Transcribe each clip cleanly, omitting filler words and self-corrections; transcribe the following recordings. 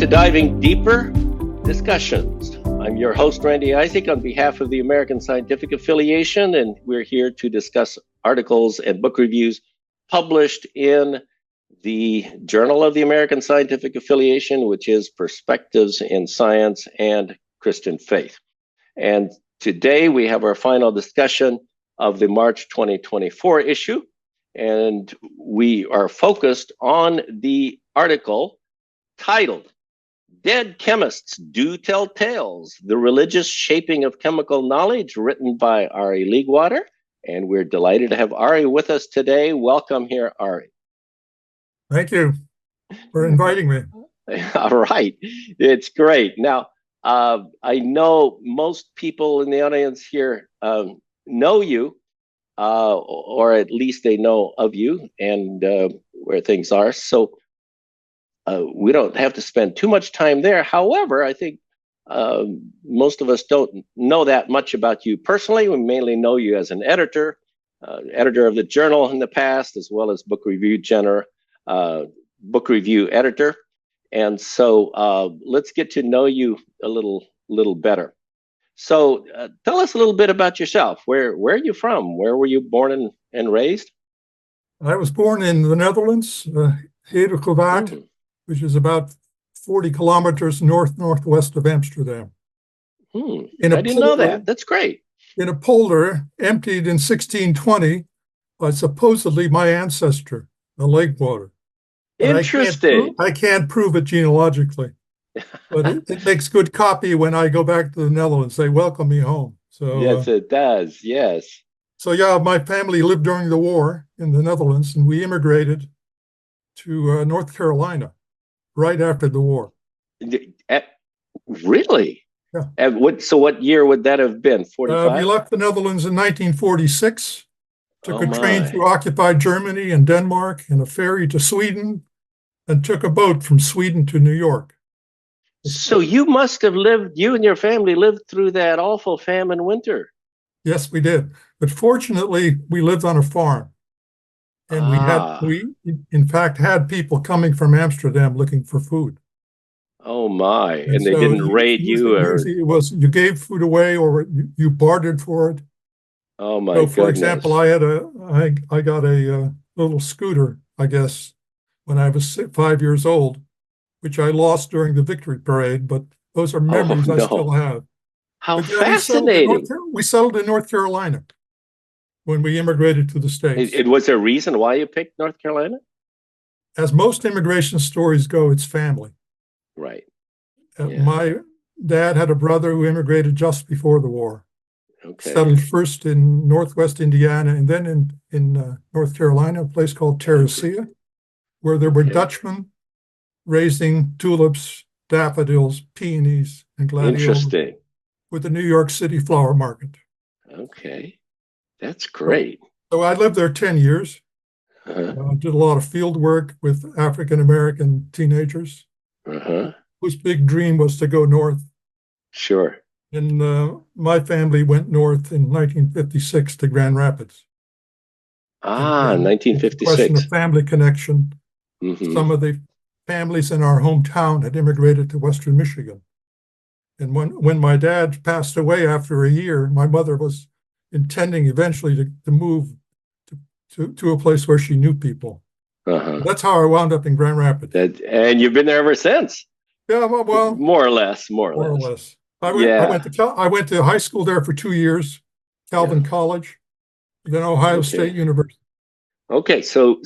to Diving Deeper Discussions. I'm your host, Randy Isaac, on behalf of the American Scientific Affiliation, and we're here to discuss articles and book reviews published in the Journal of the American Scientific Affiliation, which is Perspectives in Science and Christian Faith. And today we have our final discussion of the March 2024 issue, and we are focused on the article titled Dead Chemists Do Tell Tales, The Religious Shaping of Chemical Knowledge, written by Arie Leegwater. And we're delighted to have Arie with us today. Welcome here, Arie. Thank you for inviting me. All right. It's great. Now, I know most people in the audience here know you, or at least they know of you and where things are. So we don't have to spend too much time there. However, I think most of us don't know that much about you personally. We mainly know you as an editor of the journal in the past, as well as book review editor. And so let's get to know you a little better. So tell us a little bit about yourself. Where are you from? Where were you born and raised? I was born in the Netherlands, Leegwater, which is about 40 kilometers northwest of Amsterdam. I didn't know that. That's great. In a polder emptied in 1620 by supposedly my ancestor, the Leegwater. Interesting. I can't prove it genealogically, but it makes good copy when I go back to the Netherlands. They welcome me home. So yes, it does. Yes. So yeah, my family lived during the war in the Netherlands, and we immigrated to North Carolina right after the war. Really? Yeah. What year would that have been? 45? We left the Netherlands in 1946, took a train my. through occupied Germany and Denmark and a ferry to Sweden, and took a boat from Sweden to New York. So you must have you and your family lived through that awful famine winter. Yes, we did. But fortunately, we lived on a farm. And we in fact had people coming from Amsterdam looking for food. Oh my! And so they didn't raid you, or usually it was you gave food away or you bartered for it. Oh my! So, for goodness. example, I got a little scooter, I guess, when I was 5 years old, which I lost during the victory parade. But those are memories I still have. How but, fascinating! We settled in North Carolina when we immigrated to the States. Was there a reason why you picked North Carolina? As most immigration stories go, it's family. Right. My dad had a brother who immigrated just before the war. Okay. Settled first in northwest Indiana and then in North Carolina, a place called Terracea, where there were Dutchmen raising tulips, daffodils, peonies, and gladiolus. Interesting. With the New York City flower market. Okay. That's great. So I lived there 10 years. Did a lot of field work with African-American teenagers whose big dream was to go north. Sure. And my family went north in 1956 to Grand Rapids. 1956. Question of family connection. Some of the families in our hometown had immigrated to Western Michigan. And when my dad passed away after a year, my mother was intending eventually to move to a place where she knew people. That's how I wound up in Grand Rapids. And you've been there ever since? Yeah, well, more or less. I went to high school there for 2 years, Calvin College, then Ohio State University. Okay, so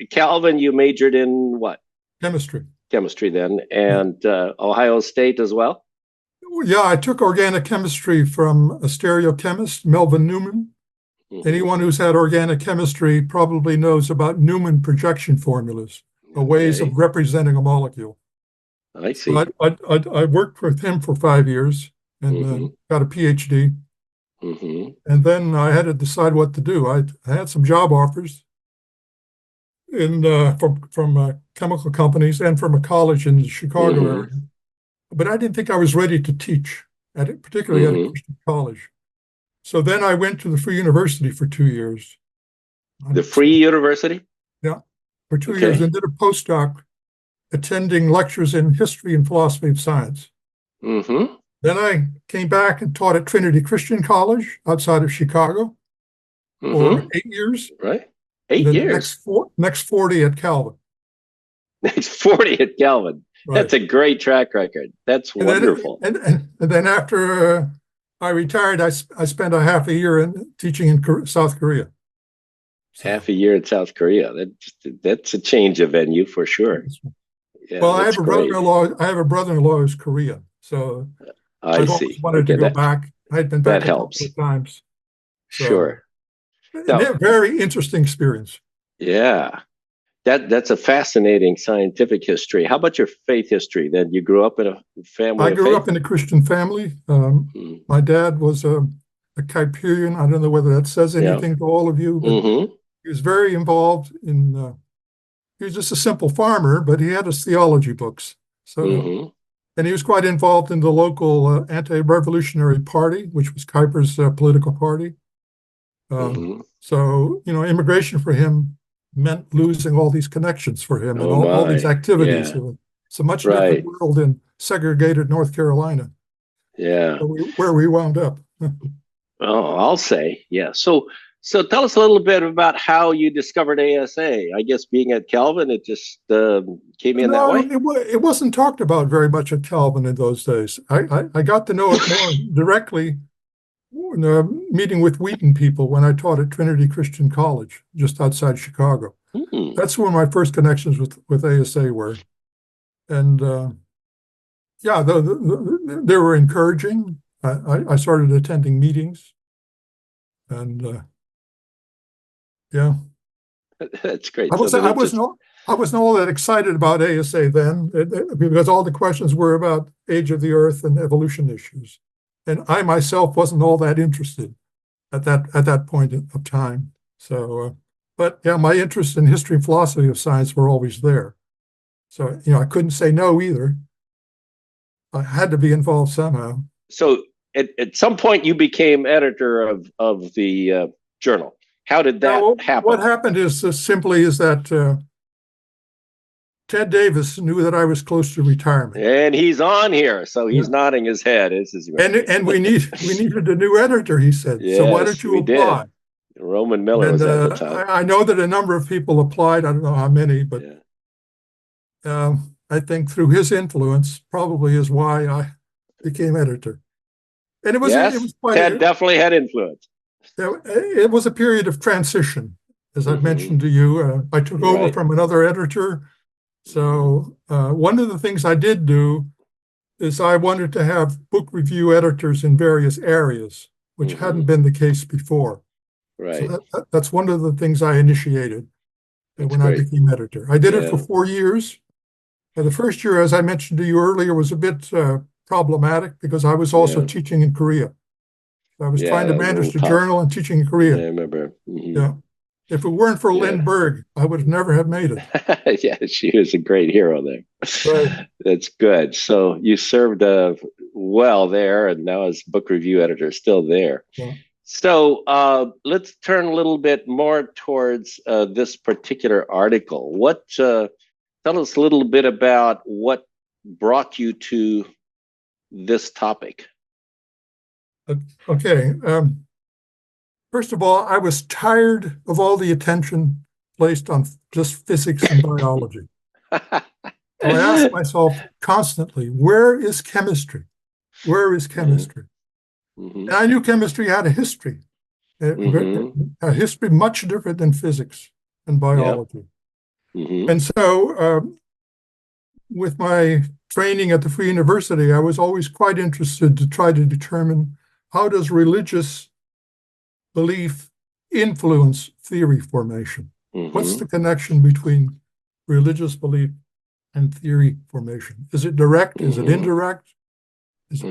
Calvin, you majored in what? Chemistry. Chemistry then, and Ohio State as well? Yeah, I took organic chemistry from a stereochemist, Melvin Newman. Anyone who's had organic chemistry probably knows about Newman projection formulas, ways of representing a molecule. I see. So I worked with him for 5 years and got a PhD. And then I had to decide what to do. I had some job offers from chemical companies and from a college in the Chicago area. But I didn't think I was ready to teach, particularly at a Christian college. So then I went to the Free University for 2 years. The Free University? Yeah, for 2 years, and did a postdoc attending lectures in history and philosophy of science. Mm-hmm. Then I came back and taught at Trinity Christian College outside of Chicago for 8 years. Right. And 8 then years. the next 40 at Calvin. Next 40 at Calvin. Right. That's a great track record. That's wonderful. And then after I retired, I spent a half a year teaching in South Korea. So, half a year in South Korea. That's a change of venue for sure. Yeah, well, I have a brother-in-law. I have a brother-in-law who's Korean, so I've always wanted to go back. I'd been back a couple of times. So, sure. Very interesting experience. Yeah. That's a fascinating scientific history. How about your faith history then? You grew up in a family of faith? I grew up in a Christian family. My dad was a Kuyperian. I don't know whether that says anything to all of you, but he was very involved in, he was just a simple farmer, but he had his theology books. So, and he was quite involved in the local anti-revolutionary party, which was Kuyper's political party. So, immigration for him meant losing all these connections for him and all these activities. Yeah. It's a much different world in segregated North Carolina. Yeah. Where we wound up. Oh, I'll say, yeah. So tell us a little bit about how you discovered ASA. I guess being at Calvin, it just came in that way? It wasn't talked about very much at Calvin in those days. I got to know it more directly in a meeting with Wheaton people when I taught at Trinity Christian College, just outside Chicago. That's where my first connections with ASA were. And yeah, they were encouraging. I started attending meetings. And yeah. That's great. I wasn't all that excited about ASA then, because all the questions were about age of the earth and evolution issues. And I myself wasn't all that interested at that point of time. So, but yeah, my interest in history and philosophy of science were always there. So, I couldn't say no either. I had to be involved somehow. So at some point you became editor of the journal. How did that happen? What happened is simply that Ted Davis knew that I was close to retirement, and he's on here, so he's nodding his head. And we needed a new editor, he said. Yes, so why don't you apply? Did. Roman Miller was at the time. I know that a number of people applied. I don't know how many, but I think through his influence probably is why I became editor. And it was Ted definitely had influence. It was a period of transition, as I've mentioned to you. I took over from another editor. So one of the things I did do is I wanted to have book review editors in various areas, which hadn't been the case before. Right. So that's one of the things I initiated when I became editor. I did it for 4 years. The first year, as I mentioned to you earlier, was a bit problematic because I was also teaching in Korea. I was trying to manage the journal and teaching in Korea. I remember. Yeah. If it weren't for Lynn Berg, I would never have made it. Yeah, she was a great hero there. Right. That's good. So you served well there, and now as book review editor, still there. Yeah. So let's turn a little bit more towards this particular article. Tell us a little bit about what brought you to this topic. Okay. First of all, I was tired of all the attention placed on just physics and biology. So I asked myself constantly, where is chemistry? Where is chemistry? And I knew chemistry had a history, a history much different than physics and biology. And so with my training at the Free University, I was always quite interested to try to determine how does religious belief influence theory formation? What's the connection between religious belief and theory formation? Is it direct? Is it indirect?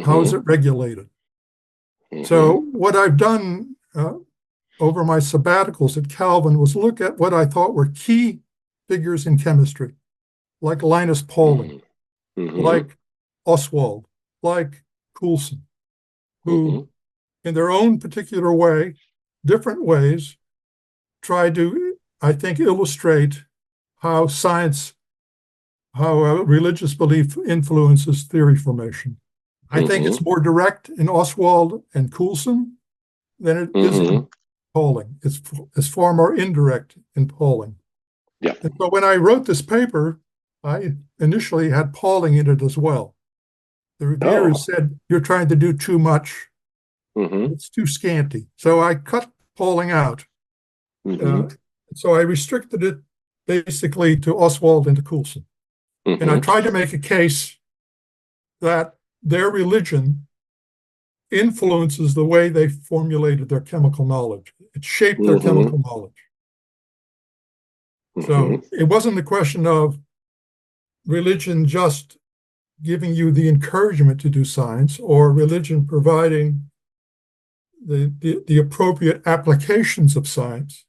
How is it regulated? So what I've done over my sabbaticals at Calvin was look at what I thought were key figures in chemistry, like Linus Pauling, like Ostwald, like Coulson, who in their own particular way, different ways, try to, I think, illustrate how science religious belief influences theory formation. I think it's more direct in Ostwald and Coulson than it is in Pauling. It's far more indirect in Pauling. Yeah. And so when I wrote this paper, I initially had Pauling in it as well. The reviewers said, you're trying to do too much. It's too scanty. So I cut Pauling out. So I restricted it basically to Ostwald and to Coulson. And I tried to make a case that their religion influences the way they formulated their chemical knowledge. It shaped their chemical knowledge. So it wasn't a question of religion just giving you the encouragement to do science, or religion providing the appropriate applications of science,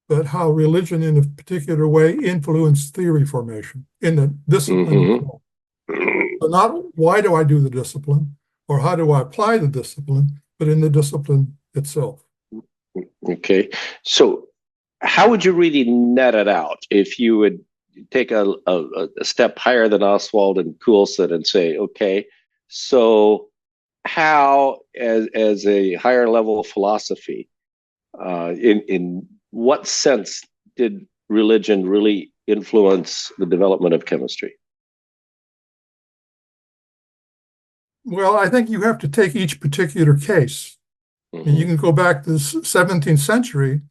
but how religion in a particular way influenced theory formation in the discipline. So not why do I do the discipline, or how do I apply the discipline, but in the discipline itself. Okay. So how would you really net it out if you would take a step higher than Ostwald and Coulson and say, okay, so how, as a higher level of philosophy, in what sense did religion really influence the development of chemistry? Well, I think you have to take each particular case. And you can go back to the 17th century,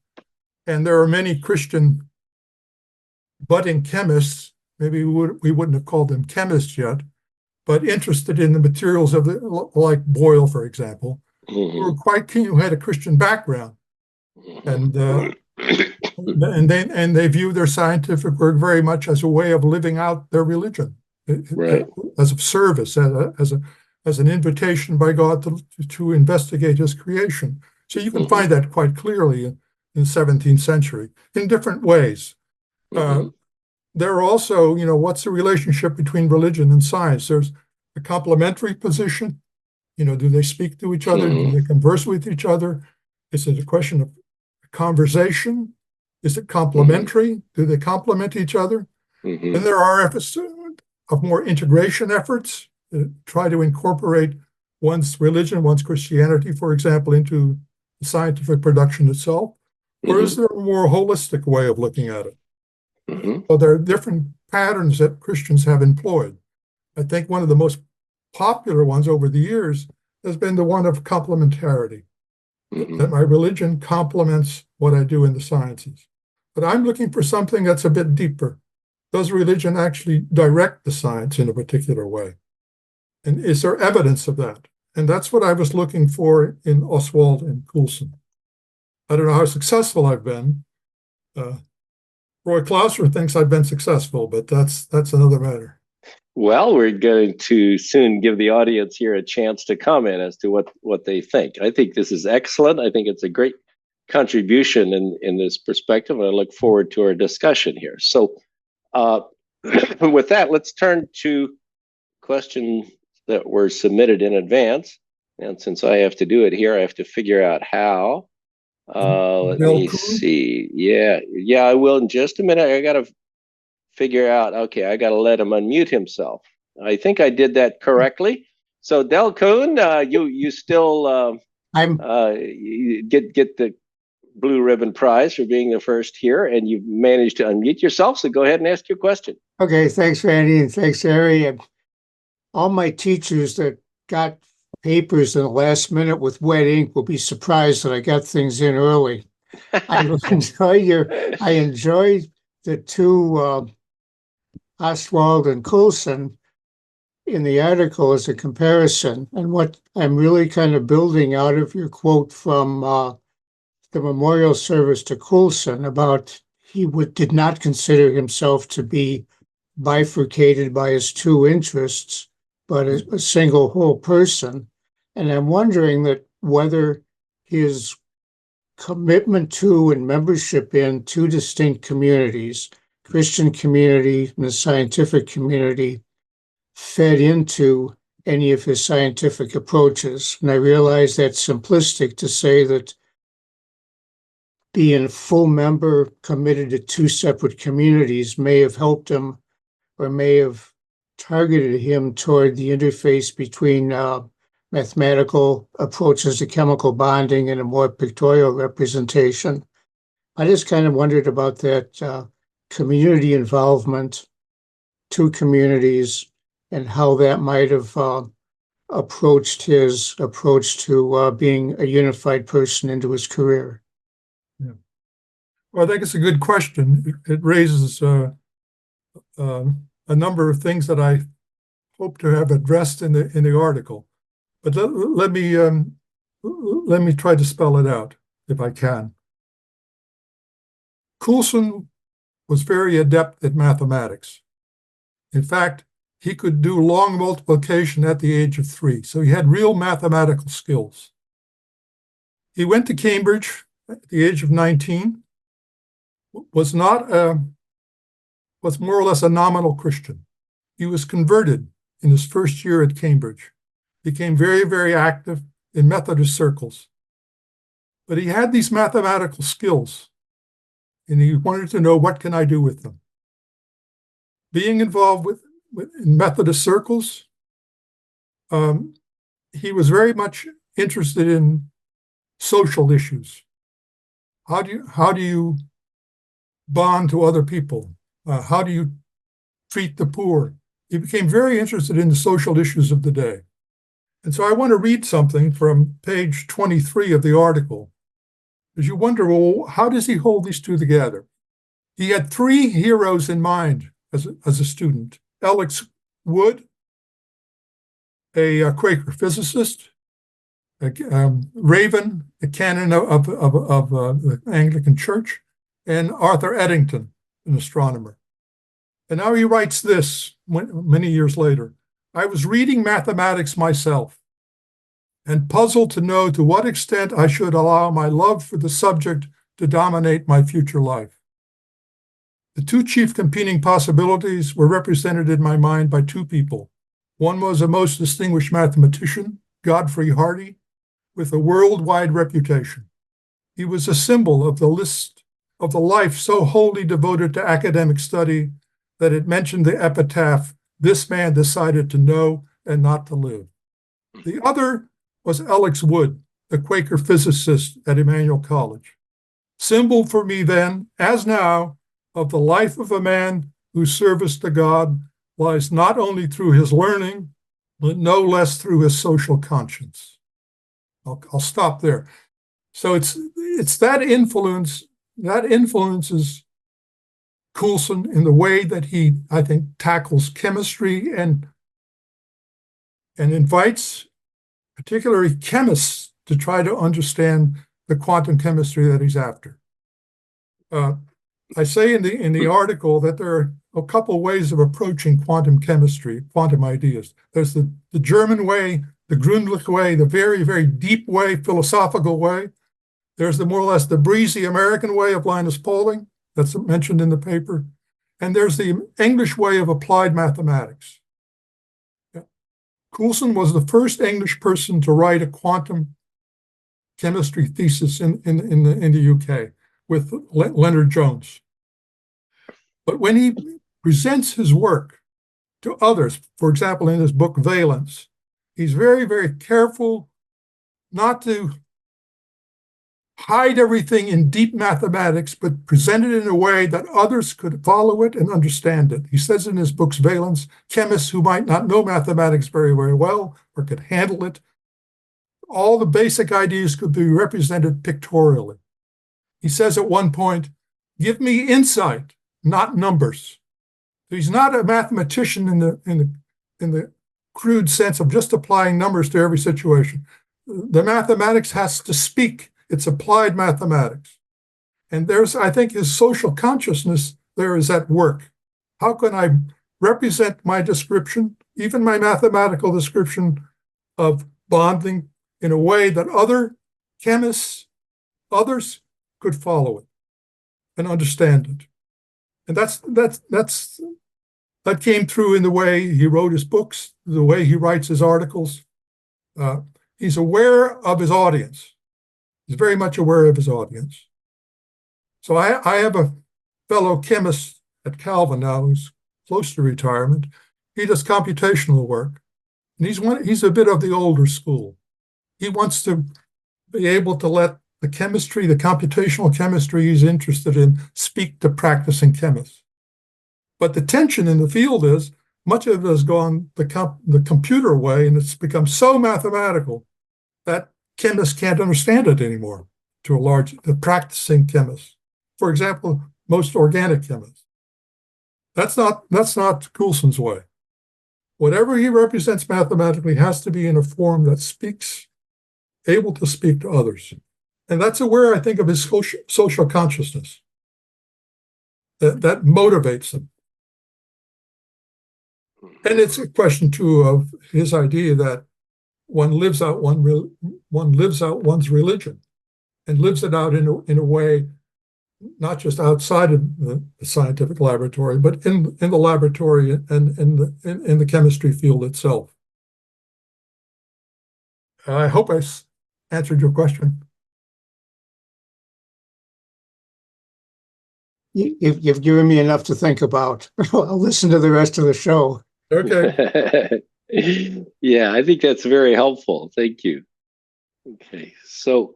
and there are many Christian budding chemists, maybe we wouldn't have called them chemists yet, but interested in the materials of like Boyle, for example, who were quite keen, who had a Christian background. And they view their scientific work very much as a way of living out their religion, as a service, as an invitation by God to investigate his creation. So you can find that quite clearly in the 17th century in different ways. There are also, what's the relationship between religion and science? There's a complementary position. Do they speak to each other? Do they converse with each other? Is it a question of conversation? Is it complementary? Do they complement each other? And there are efforts of more integration efforts, try to incorporate one's religion, one's Christianity, for example, into the scientific production itself. Or is there a more holistic way of looking at it? Well, there are different patterns that Christians have employed. I think one of the most popular ones over the years has been the one of complementarity, that my religion complements what I do in the sciences. But I'm looking for something that's a bit deeper. Does religion actually direct the science in a particular way? And is there evidence of that? And that's what I was looking for in Ostwald and Coulson. I don't know how successful I've been. Roy Clauser thinks I've been successful, but that's another matter. Well, we're going to soon give the audience here a chance to comment as to what they think. I think this is excellent. I think it's a great contribution in this perspective, and I look forward to our discussion here. So with that, let's turn to questions that were submitted in advance. And since I have to do it here, I have to figure out how. Let me see. Yeah, I will in just a minute. I got to figure out, okay, I got to let him unmute himself. I think I did that correctly. So Del Kuhn, you still you get the Blue Ribbon Prize for being the first here, and you managed to unmute yourself. So go ahead and ask your question. Okay, thanks, Randy, and thanks, Arie. All my teachers that got papers in the last minute with wet ink will be surprised that I got things in early. I enjoy the two Ostwald and Coulson in the article as a comparison, and what I'm really kind of building out of your quote from the memorial service to Coulson about he did not consider himself to be bifurcated by his two interests, but a single whole person. And I'm wondering that whether his commitment to and membership in two distinct communities, Christian community and the scientific community, fed into any of his scientific approaches. And I realize that's simplistic to say that being a full member committed to two separate communities may have helped him or may have targeted him toward the interface between mathematical approaches to chemical bonding and a more pictorial representation. I just kind of wondered about that community involvement, two communities, and how that might have approached his approach to being a unified person into his career. Yeah. Well, I think it's a good question. It raises a number of things that I hope to have addressed in the article. But let me try to spell it out if I can. Coulson was very adept at mathematics. In fact, he could do long multiplication at the age of 3, so he had real mathematical skills. He went to Cambridge at the age of 19, was more or less a nominal Christian. He was converted in his first year at Cambridge, became very, very active in Methodist circles. But he had these mathematical skills, and he wanted to know, what can I do with them? Being involved in Methodist circles, he was very much interested in social issues. How do you bond to other people? How do you treat the poor? He became very interested in the social issues of the day. And so I want to read something from page 23 of the article, because you wonder, well, how does he hold these two together? He had 3 heroes in mind as a student: Alex Wood, a Quaker physicist, Raven, a canon of the Anglican Church, and Arthur Eddington, an astronomer. And now he writes this many years later: I was reading mathematics myself and puzzled to know to what extent I should allow my love for the subject to dominate my future life. The 2 chief competing possibilities were represented in my mind by 2 people. One was a most distinguished mathematician, Godfrey Hardy, with a worldwide reputation. He was a symbol of the life so wholly devoted to academic study that it mentioned the epitaph, "This man decided to know and not to live." The other was Alex Wood, a Quaker physicist at Emmanuel College. Symbol for me then, as now, of the life of a man whose service to God lies not only through his learning, but no less through his social conscience. I'll stop there. So it's that influence that influences Coulson in the way that he, I think, tackles chemistry and invites particularly chemists to try to understand the quantum chemistry that he's after. I say in the article that there are a couple ways of approaching quantum chemistry, quantum ideas. There's the German way, the Grundlich way, the very, very deep way, philosophical way. There's the more or less the breezy American way of Linus Pauling, that's mentioned in the paper. And there's the English way of applied mathematics. Coulson was the first English person to write a quantum chemistry thesis in the UK with Leonard Jones. But when he presents his work to others, for example, in his book Valence, he's very, very careful not to hide everything in deep mathematics, but present it in a way that others could follow it and understand it. He says in his books Valence, chemists who might not know mathematics very, very well or could handle it, all the basic ideas could be represented pictorially. He says at one point, give me insight, not numbers. He's not a mathematician in the crude sense of just applying numbers to every situation. The mathematics has to speak. It's applied mathematics. And there's, I think, his social consciousness there is at work. How can I represent my description, even my mathematical description of bonding, in a way that other chemists, others could follow it and understand it? And that came through in the way he wrote his books, the way he writes his articles. He's aware of his audience. He's very much aware of his audience. So I have a fellow chemist at Calvin now who's close to retirement. He does computational work, and he's a bit of the older school. He wants to be able to let the chemistry, the computational chemistry he's interested in, speak to practicing chemists. But the tension in the field is much of it has gone the computer way, and it's become so mathematical that chemists can't understand it anymore the practicing chemists. For example, most organic chemists. That's not Coulson's way. Whatever he represents mathematically has to be in a form that able to speak to others. And that's where I think of his social consciousness. That motivates him. And it's a question, too, of his idea that one lives out one's religion and lives it out in a way not just outside of the scientific laboratory, but in the laboratory and in the chemistry field itself. I hope I answered your question. You've given me enough to think about. I'll listen to the rest of the show. Okay. Yeah, I think that's very helpful. Thank you. Okay, so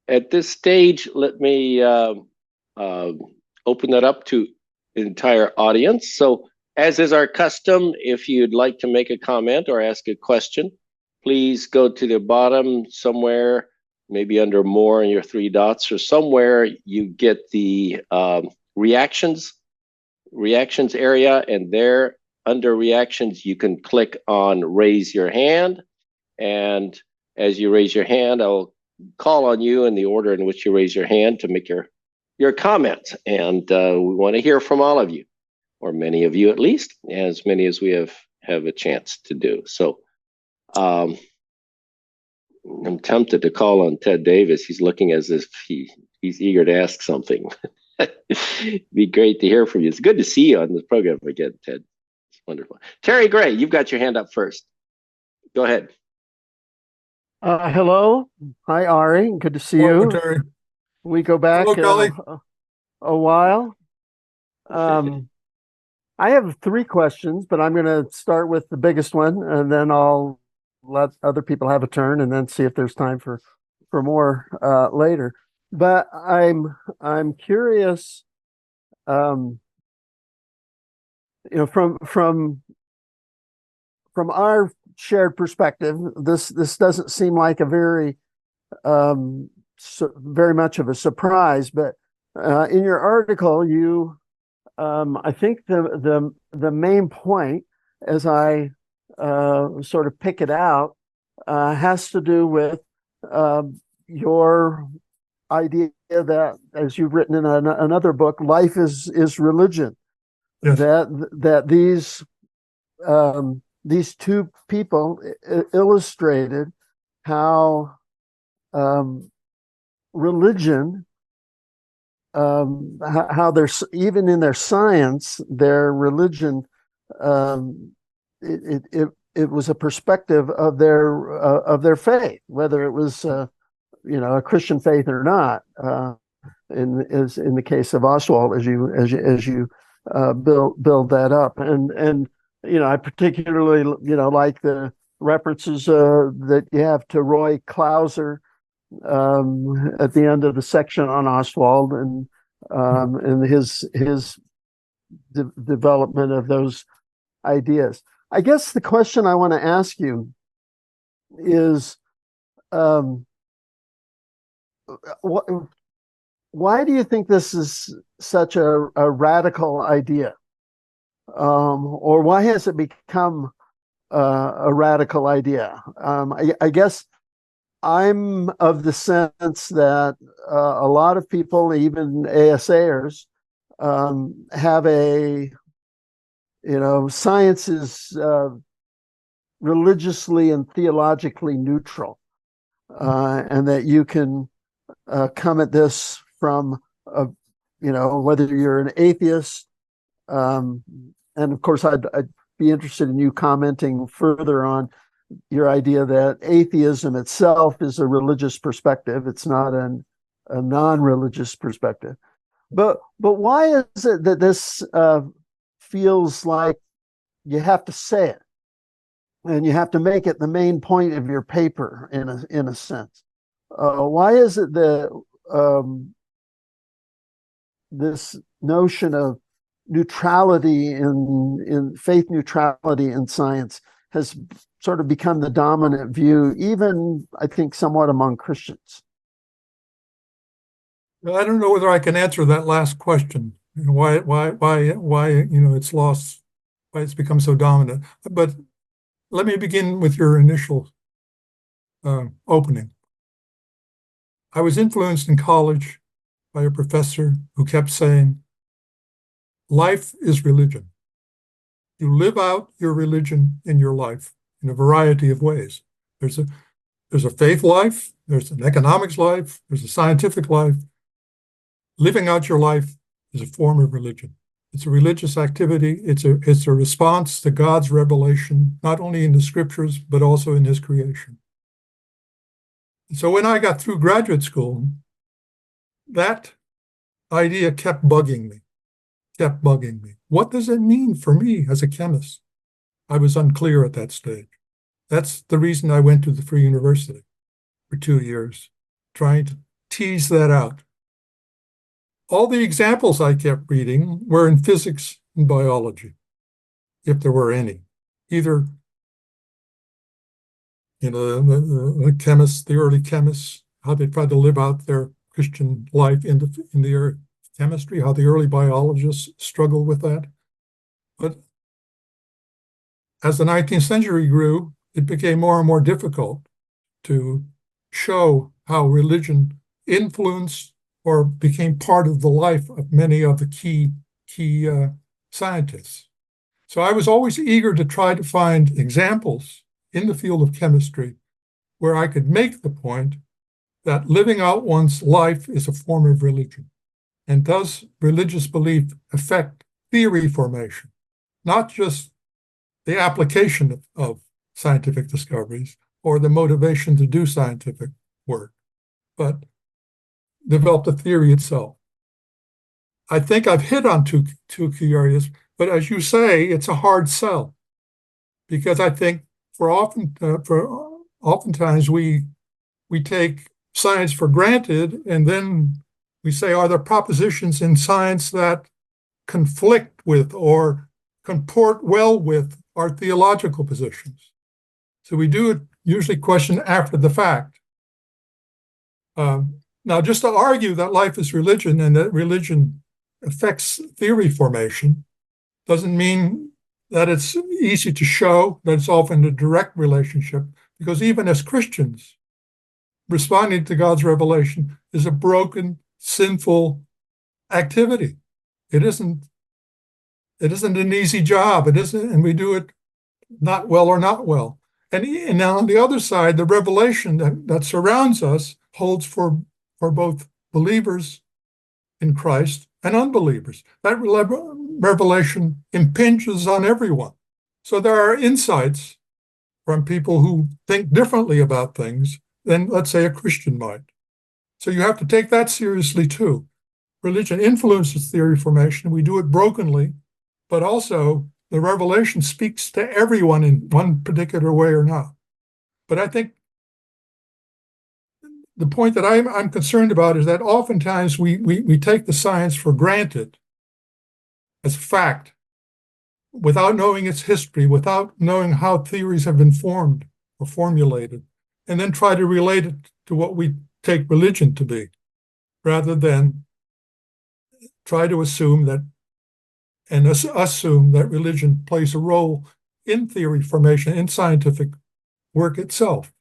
at this stage, let me open that up to the entire audience. So, as is our custom, if you'd like to make a comment or ask a question, please go to the bottom somewhere, maybe under more in your three dots, or somewhere you get the reactions area, and there under reactions you can click on raise your hand, and as you raise your hand, I'll call on you in the order in which you raise your hand to make your comment, and we want to hear from all of you, or many of you at least, as many as we have a chance to do. So I'm tempted to call on Ted Davis. He's looking as if he's eager to ask something. It'd be great to hear from you. It's good to see you on this program again, Ted. It's wonderful. Terry Gray, you've got your hand up first. Go ahead. Hello. Hi, Arie. Good to see Hello, you. Terry. We go back a while. I have three questions, but I'm going to start with the biggest one, and then I'll let other people have a turn, and then see if there's time for more later. But I'm curious, from our shared perspective, this doesn't seem like a very much of a surprise, but in your article, you I think the main point, as I sort of pick it out, has to do with your idea that, as you've written in another book, life is religion. Yes. That these two people illustrated how religion, how there's, even in their science, their religion, it was a perspective of their faith, whether it was a Christian faith or not. In the case of Ostwald, as you build that up, and I particularly like the references that you have to Roy Clauser at the end of the section on Ostwald, and his development of those ideas. I guess the question I want to ask you is, why do you think this is such a radical idea? Or why has it become a radical idea? I guess I'm of the sense that a lot of people, even ASAers, have science is religiously and theologically neutral, and that you can come at this from whether you're an atheist, and of course I'd be interested in you commenting further on your idea that atheism itself is a religious perspective. It's not a non-religious perspective. But why is it that this feels like you have to say it, and you have to make it the main point of your paper in a sense. Why is it that this notion of neutrality in faith neutrality in science has sort of become the dominant view, even I think somewhat among Christians? I don't know whether I can answer that last question. Why it's lost, why it's become so dominant. But let me begin with your initial opening. I was influenced in college by a professor who kept saying, life is religion. You live out your religion in your life in a variety of ways. There's a faith life, there's an economics life, there's a scientific life. Living out your life is a form of religion. It's a religious activity. It's a response to God's revelation, not only in the scriptures, but also in his creation. So when I got through graduate school, that idea kept bugging me. What does it mean for me as a chemist? I was unclear at that stage. That's the reason I went to the Free University for 2 years, trying to tease that out. All the examples I kept reading were in physics and biology, if there were any. Either, the chemists, the early chemists, how they tried to live out their Christian life in the chemistry, how the early biologists struggled with that. But as the 19th century grew, it became more and more difficult to show how religion influenced or became part of the life of many of the key scientists. So I was always eager to try to find examples in the field of chemistry where I could make the point that living out one's life is a form of religion. And does religious belief affect theory formation, not just the application of scientific discoveries or the motivation to do scientific work, but develop the theory itself? I think I've hit on two key areas, but as you say, it's a hard sell, because I think oftentimes we take science for granted, and then we say, are there propositions in science that conflict with or comport well with our theological positions? So we do it usually question after the fact. Now, just to argue that life is religion and that religion affects theory formation doesn't mean that it's easy to show that it's often a direct relationship, because even as Christians, responding to God's revelation is a broken, sinful activity. It isn't an easy job. It isn't, and we do it not well or not well. And now on the other side, the revelation that surrounds us holds for both believers in Christ and unbelievers. That revelation impinges on everyone. So there are insights from people who think differently about things than, let's say, a Christian might. So you have to take that seriously too. Religion influences theory formation. We do it brokenly, but also the revelation speaks to everyone in one particular way or not. But I think the point that I'm concerned about is that oftentimes we take the science for granted as fact, without knowing its history, without knowing how theories have been formed or formulated, and then try to relate it to what we take religion to be, rather than try to assume that religion plays a role in theory formation, in scientific work itself.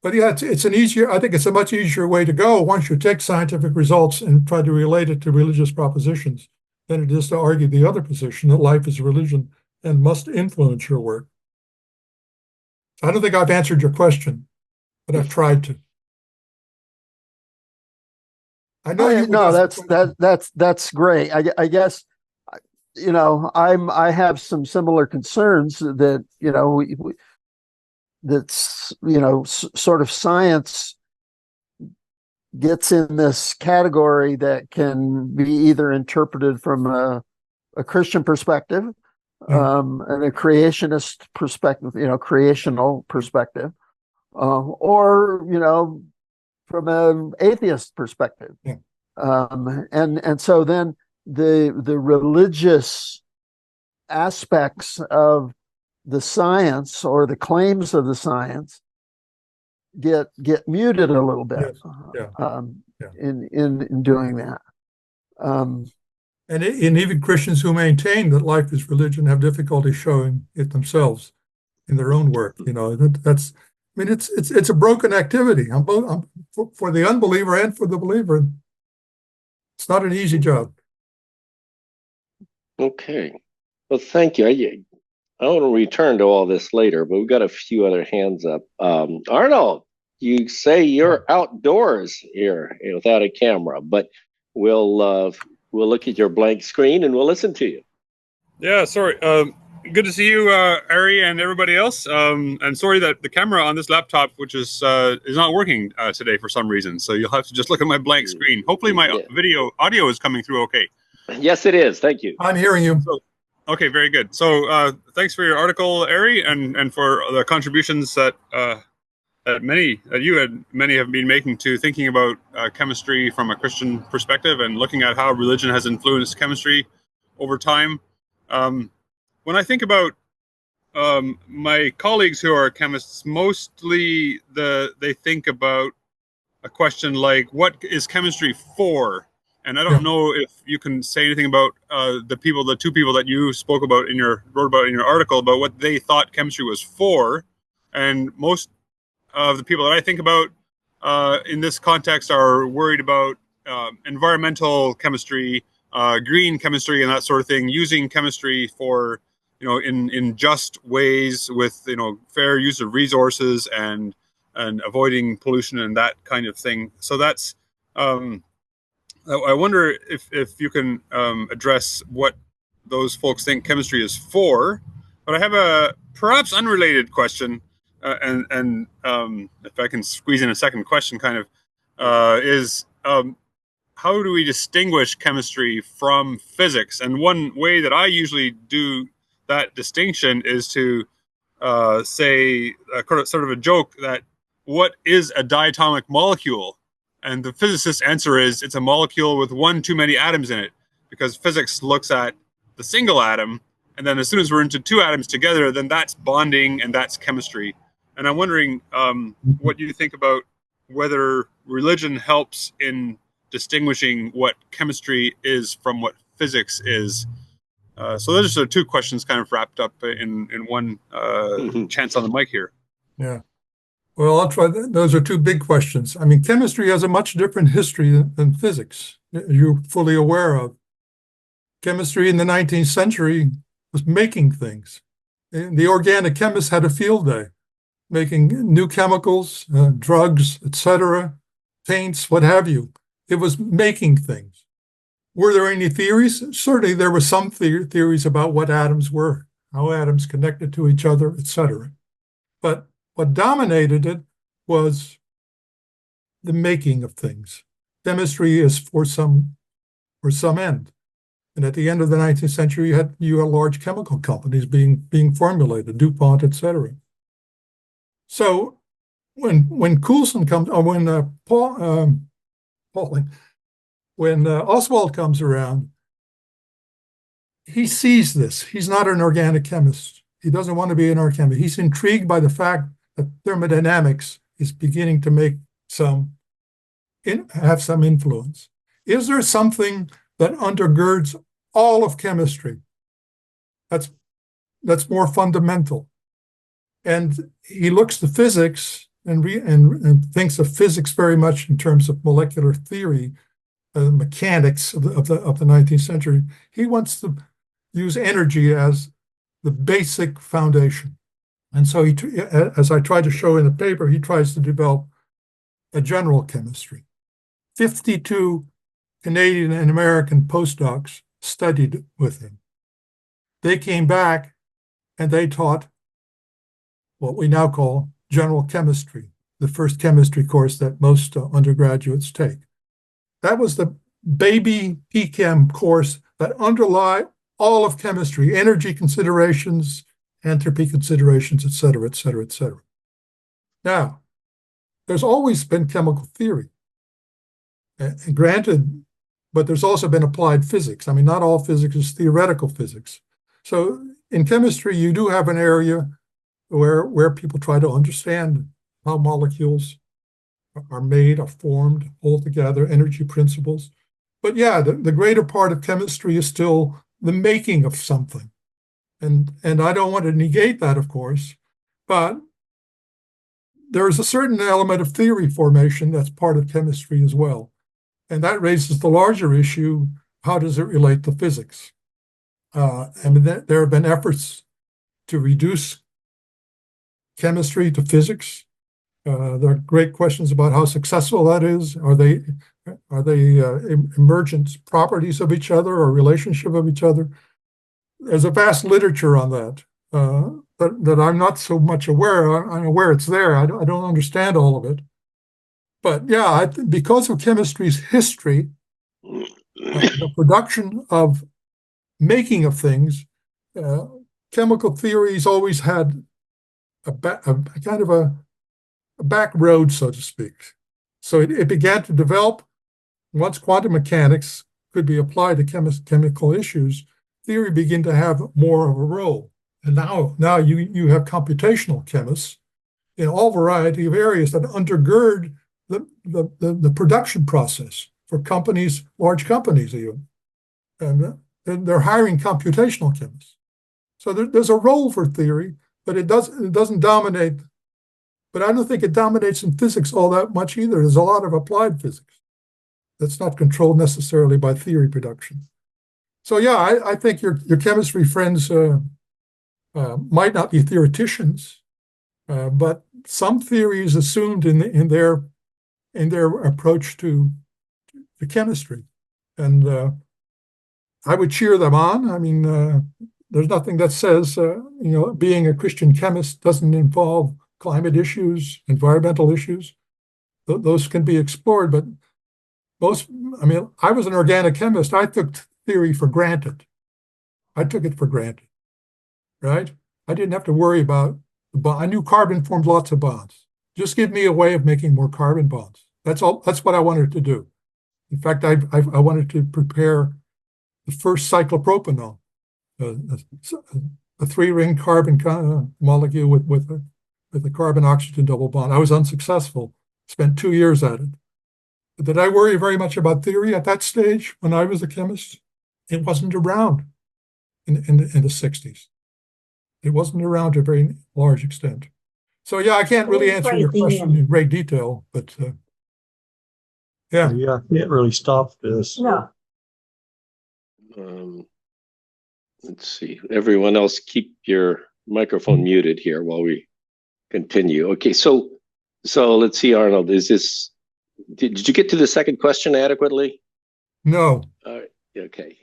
But yeah, I think it's a much easier way to go once you take scientific results and try to relate it to religious propositions than it is to argue the other position, that life is religion and must influence your work. I don't think I've answered your question, but I've tried to. I know you. No, that's great. I guess, I have some similar concerns that, that's, sort of science gets in this category that can be either interpreted from a a Christian perspective, and a creationist perspective, creational perspective, or from an atheist perspective. Yeah. And so then the religious aspects of the science or the claims of the science get muted a little bit. Yes. Yeah. In doing that. And even Christians who maintain that life is religion have difficulty showing it themselves in their own work. It's a broken activity for the unbeliever and for the believer. It's not an easy job. Okay. Well, thank you. I want to return to all this later, but we've got a few other hands up. Arnold, you say you're outdoors here without a camera, but we'll look at your blank screen and we'll listen to you. Yeah, sorry. Good to see you, Arie, and everybody else. And sorry that the camera on this laptop, which is not working today for some reason. So you'll have to just look at my blank screen. Hopefully my audio is coming through okay. Yes, it is. Thank you. I'm hearing you. Okay, very good. So thanks for your article, Arie, and for the contributions that many have been making to thinking about chemistry from a Christian perspective and looking at how religion has influenced chemistry over time. When I think about my colleagues who are chemists, mostly they think about a question like, what is chemistry for? And I don't know if you can say anything about the two people that you wrote about in your article about what they thought chemistry was for. And most of the people that I think about in this context are worried about environmental chemistry, green chemistry, and that sort of thing, using chemistry for, in just ways with, fair use of resources and avoiding pollution and that kind of thing. So that's, I wonder if you can address what those folks think chemistry is for. But I have a perhaps unrelated question, and if I can squeeze in a second question, kind of, is how do we distinguish chemistry from physics? And one way that I usually do that distinction is to say sort of a joke that what is a diatomic molecule? And the physicist's answer is it's a molecule with one too many atoms in it, because physics looks at the single atom, and then as soon as we're into two atoms together, then that's bonding and that's chemistry. And I'm wondering what you think about whether religion helps in distinguishing what chemistry is from what physics is. So those are two questions kind of wrapped up in one chance on the mic here. Yeah. Well, I'll try. Those are two big questions. I mean, chemistry has a much different history than physics, as you're fully aware of. Chemistry in the 19th century was making things. The organic chemists had a field day, making new chemicals, drugs, etc., paints, what have you. It was making things. Were there any theories? Certainly there were some theories about what atoms were, how atoms connected to each other, etc. But what dominated it was the making of things. Chemistry is for some end. And at the end of the 19th century, you had large chemical companies being formulated, DuPont, etc. So when Coulson comes, or when Ostwald comes around, he sees this. He's not an organic chemist. He doesn't want to be an organic chemist. He's intrigued by the fact that thermodynamics is beginning to have some influence. Is there something that undergirds all of chemistry that's more fundamental? And he looks to physics and thinks of physics very much in terms of molecular theory, mechanics of the 19th century. He wants to use energy as the basic foundation. And so, as I tried to show in the paper, he tries to develop a general chemistry. 52 Canadian and American postdocs studied with him. They came back and they taught what we now call general chemistry, the first chemistry course that most undergraduates take. That was the baby PChem course that all of chemistry, energy considerations, entropy considerations, et cetera, et cetera, et cetera. Now, there's always been chemical theory, and granted, but there's also been applied physics. I mean, not all physics is theoretical physics. So in chemistry, you do have an area where people try to understand how molecules are made, are formed, hold together, energy principles. But yeah, the greater part of chemistry is still the making of something. And I don't want to negate that, of course, but there is a certain element of theory formation that's part of chemistry as well. And that raises the larger issue, how does it relate to physics? There have been efforts to reduce chemistry to physics. There are great questions about how successful that is. Are they emergent properties of each other or relationship of each other? There's a vast literature on that that I'm not so much aware. I'm aware it's there. I don't understand all of it. But yeah, because of chemistry's history, the production of making of things, chemical theories always had a kind of a back road, so to speak. So it began to develop once quantum mechanics could be applied to chemical issues. Theory began to have more of a role, and now you have computational chemists in all variety of areas that undergird the production process for companies, large companies even, and they're hiring computational chemists. So there's a role for theory, but it doesn't dominate. But I don't think it dominates in physics all that much either. There's a lot of applied physics that's not controlled necessarily by theory production. So yeah, I think your chemistry friends might not be theoreticians, but some theory is assumed in their approach to chemistry, and I would cheer them on. I mean, there's nothing that says being a Christian chemist doesn't involve climate issues, environmental issues. Those can be explored, but I was an organic chemist. I took theory for granted. I took it for granted, right? I didn't have to worry about the bond. I knew carbon formed lots of bonds. Just give me a way of making more carbon bonds. That's all. That's what I wanted to do. In fact, I wanted to prepare the first cyclopropanol, a three-ring carbon molecule with a carbon-oxygen double bond. I was unsuccessful. Spent 2 years at it. But did I worry very much about theory at that stage when I was a chemist? It wasn't around in the 60s. It wasn't around to a very large extent. So yeah, I can't really answer your question in great detail, but yeah. Yeah, I can't really stop this. No. Let's see. Everyone else, keep your microphone muted here while we continue. Okay, so let's see, Arnold. Did you get to the second question adequately? No. Okay.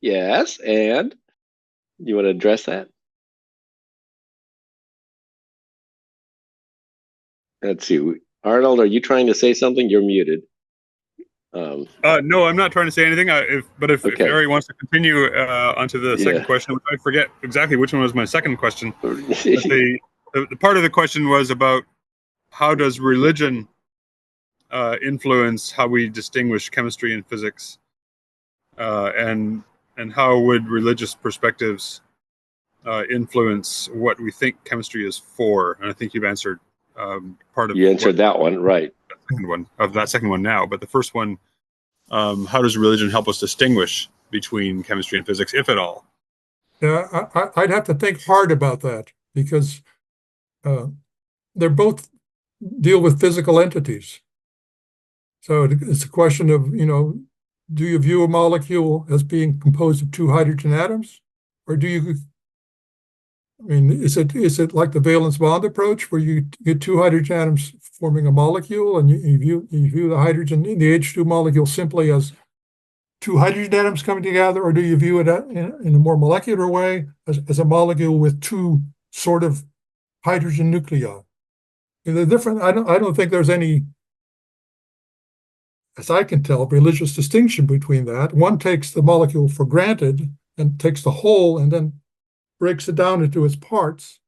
Yes, and you want to address that? Let's see. Arnold, are you trying to say something? You're muted. No, I'm not trying to say anything. If Arie wants to continue onto the second question, I forget exactly which one was my second question. The part of the question was about how does religion influence how we distinguish chemistry and physics, and how would religious perspectives influence what we think chemistry is for? And I think you've answered part of. You answered that one, right? That second one now, but the first one, how does religion help us distinguish between chemistry and physics, if at all? Yeah, I'd have to think hard about that because they're both deal with physical entities. So it's a question of, do you view a molecule as being composed of two hydrogen atoms, or is it like the valence bond approach where you get two hydrogen atoms forming a molecule and you view the hydrogen in the H2 molecule simply as two hydrogen atoms coming together, or do you view it in a more molecular way as a molecule with two sort of hydrogen nuclei? They're different. I don't think there's any as I can tell, religious distinction between that. One takes the molecule for granted and takes the whole and then breaks it down into its parts.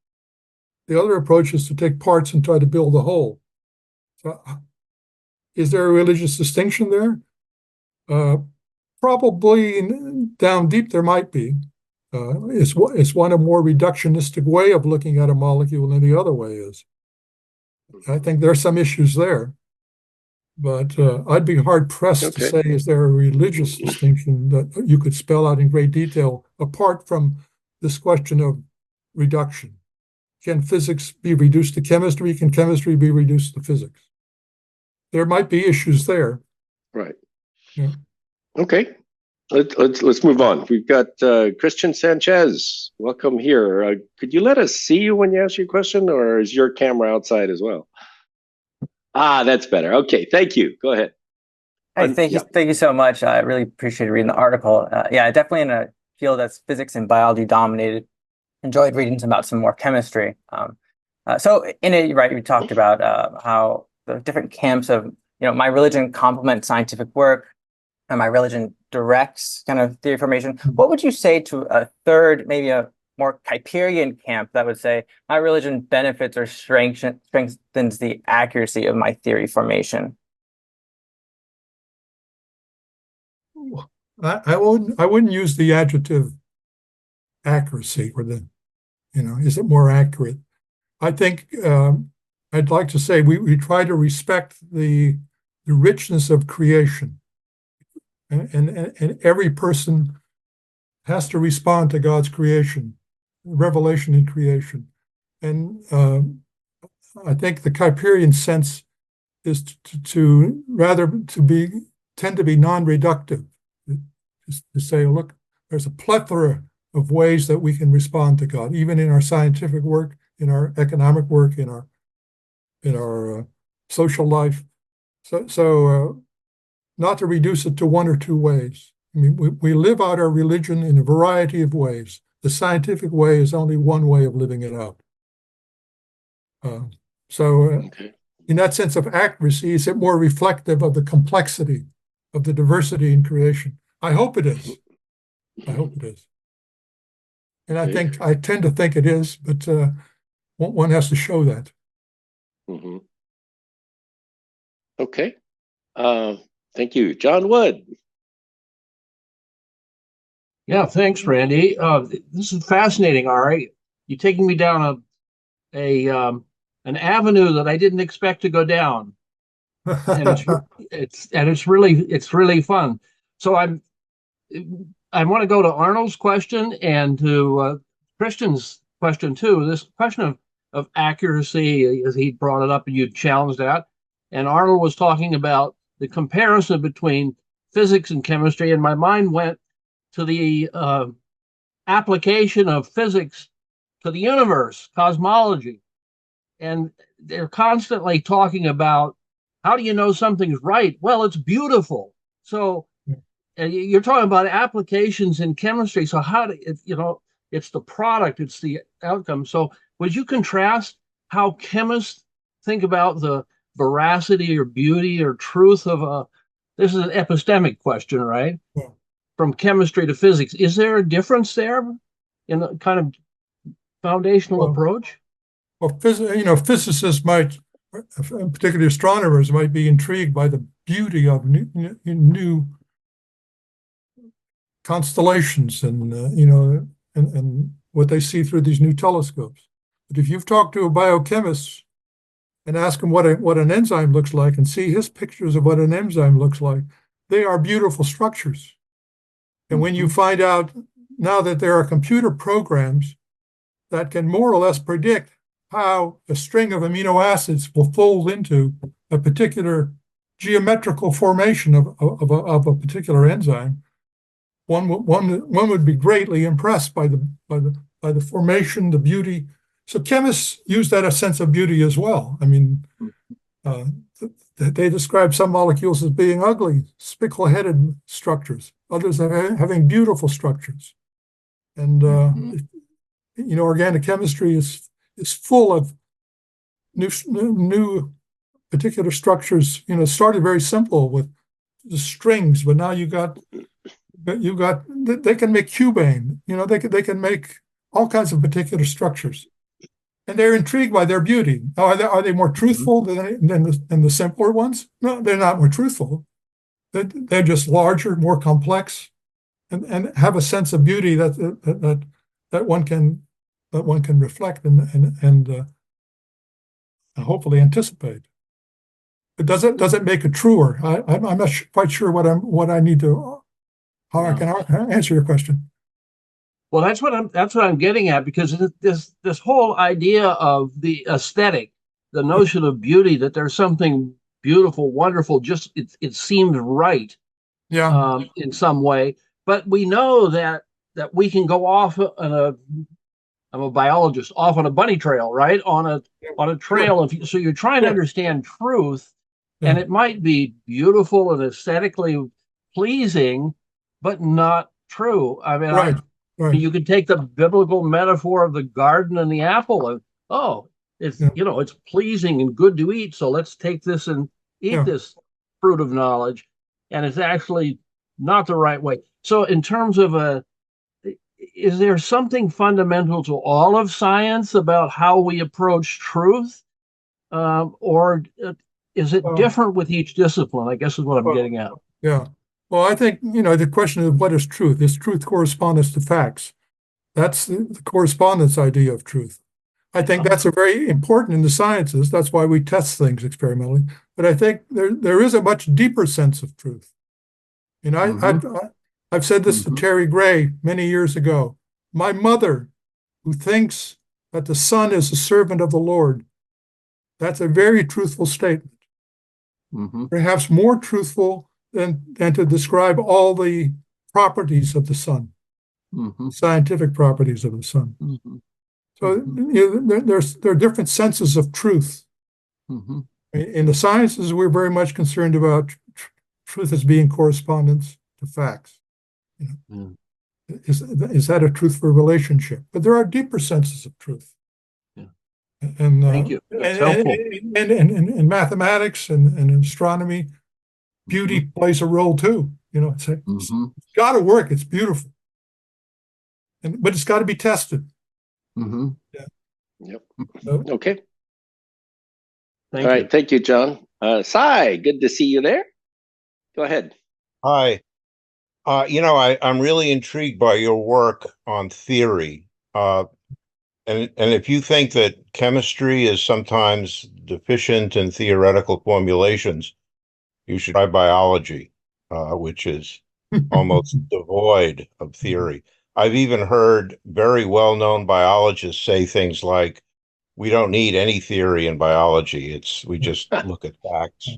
The other approach is to take parts and try to build a whole. So, is there a religious distinction there? Probably down deep there might be. Is one a more reductionistic way of looking at a molecule than the other way is? I think there are some issues there. But I'd be hard-pressed to say, is there a religious distinction that you could spell out in great detail, apart from this question of reduction? Can physics be reduced to chemistry? Can chemistry be reduced to physics? There might be issues there. Right. Yeah. Okay. Let's move on. We've got Christian Sanchez. Welcome here. Could you let us see you when you ask your question, or is your camera outside as well? That's better. Okay, thank you. Go ahead. Hey, thank you so much. I really appreciate reading the article. Yeah, definitely in a field that's physics and biology dominated. Enjoyed reading about some more chemistry. So in it, right, we talked about how the different camps of, my religion complements scientific work, and my religion directs kind of theory formation. What would you say to a third, maybe a more Kuyperian camp that would say my religion benefits or strengthens the accuracy of my theory formation? I wouldn't use the adjective accuracy or is it more accurate? I think I'd like to say we try to respect the richness of creation, and every person has to respond to God's creation, revelation in creation. And I think the Kuyperian sense is to tend to be non-reductive, to say, look, there's a plethora of ways that we can respond to God, even in our scientific work, in our economic work, in our social life. So not to reduce it to one or two ways. I mean, we live out our religion in a variety of ways. The scientific way is only one way of living it out. In that sense of accuracy, is it more reflective of the complexity of the diversity in creation? I hope it is. I hope it is. And I tend to think it is, but one has to show that. Mm-hmm. Okay. Thank you. John Wood. Yeah, thanks, Randy. This is fascinating, Arie. You're taking me down an avenue that I didn't expect to go down, and it's really fun. So I want to go to Arnold's question and to Christian's question too. This question of accuracy, as he brought it up, and you challenged that. And Arnold was talking about the comparison between physics and chemistry, and my mind went to the application of physics to the universe, cosmology. And they're constantly talking about, how do you know something's right? Well, it's beautiful. So you're talking about applications in chemistry. So it's the product, it's the outcome. So would you contrast how chemists think about the veracity or beauty or truth of this is an epistemic question, right? Yeah. From chemistry to physics. Is there a difference there in the kind of foundational approach? Well, physicists might, particularly astronomers, might be intrigued by the beauty of new constellations and what they see through these new telescopes. But if you've talked to a biochemist and ask him what an enzyme looks like and see his pictures of what an enzyme looks like, they are beautiful structures. And when you find out now that there are computer programs that can more or less predict how a string of amino acids will fold into a particular geometrical formation of a particular enzyme, one would be greatly impressed by the formation, the beauty. So chemists use that a sense of beauty as well. I mean, they describe some molecules as being ugly, spickle-headed structures, others having beautiful structures. And organic chemistry is full of new particular structures. It started very simple with the strings, but now you got they can make cubane. They can make all kinds of particular structures, and they're intrigued by their beauty. Now, are they more truthful than the simpler ones? No, they're not more truthful. They're just larger, more complex, and have a sense of beauty that one can reflect and hopefully anticipate. It doesn't make it truer. I'm not quite sure what I need to how I can answer your question. Well, that's what I'm getting at, because this whole idea of the aesthetic, the notion of beauty, that there's something beautiful, wonderful, just it seems right, in some way. But we know that we can go off on I'm a biologist, off on a bunny trail, right? On a trail. So you're trying to understand truth, and it might be beautiful and aesthetically pleasing, but not true. I mean, right. You could take the biblical metaphor of the garden and the apple, and it's it's pleasing and good to eat, so let's take this and eat this fruit of knowledge, and it's actually not the right way. So in terms of is there something fundamental to all of science about how we approach truth, or is it different with each discipline? I guess is what I'm getting at. Yeah. Well, I think, the question of what is truth? Is truth correspondence to facts? That's the correspondence idea of truth. I think that's a very important in the sciences. That's why we test things experimentally. But I think there is a much deeper sense of truth. I've said this to Terry Gray many years ago. My mother, who thinks that the sun is a servant of the Lord, that's a very truthful statement. Perhaps more truthful than to describe all the properties of the sun, scientific properties of the sun. So there are different senses of truth. In the sciences, we're very much concerned about truth as being correspondence to facts. Is that a truthful relationship? But there are deeper senses of truth. And thank you. That's helpful. And in mathematics and in astronomy, beauty plays a role too. It's got to work. It's beautiful, but it's got to be tested. Yep. Okay. All right. Thank you, John. Cy, good to see you there. Go ahead. Hi. I'm really intrigued by your work on theory. And if you think that chemistry is sometimes deficient in theoretical formulations, you should try biology, which is almost devoid of theory. I've even heard very well-known biologists say things like, we don't need any theory in biology. We just look at facts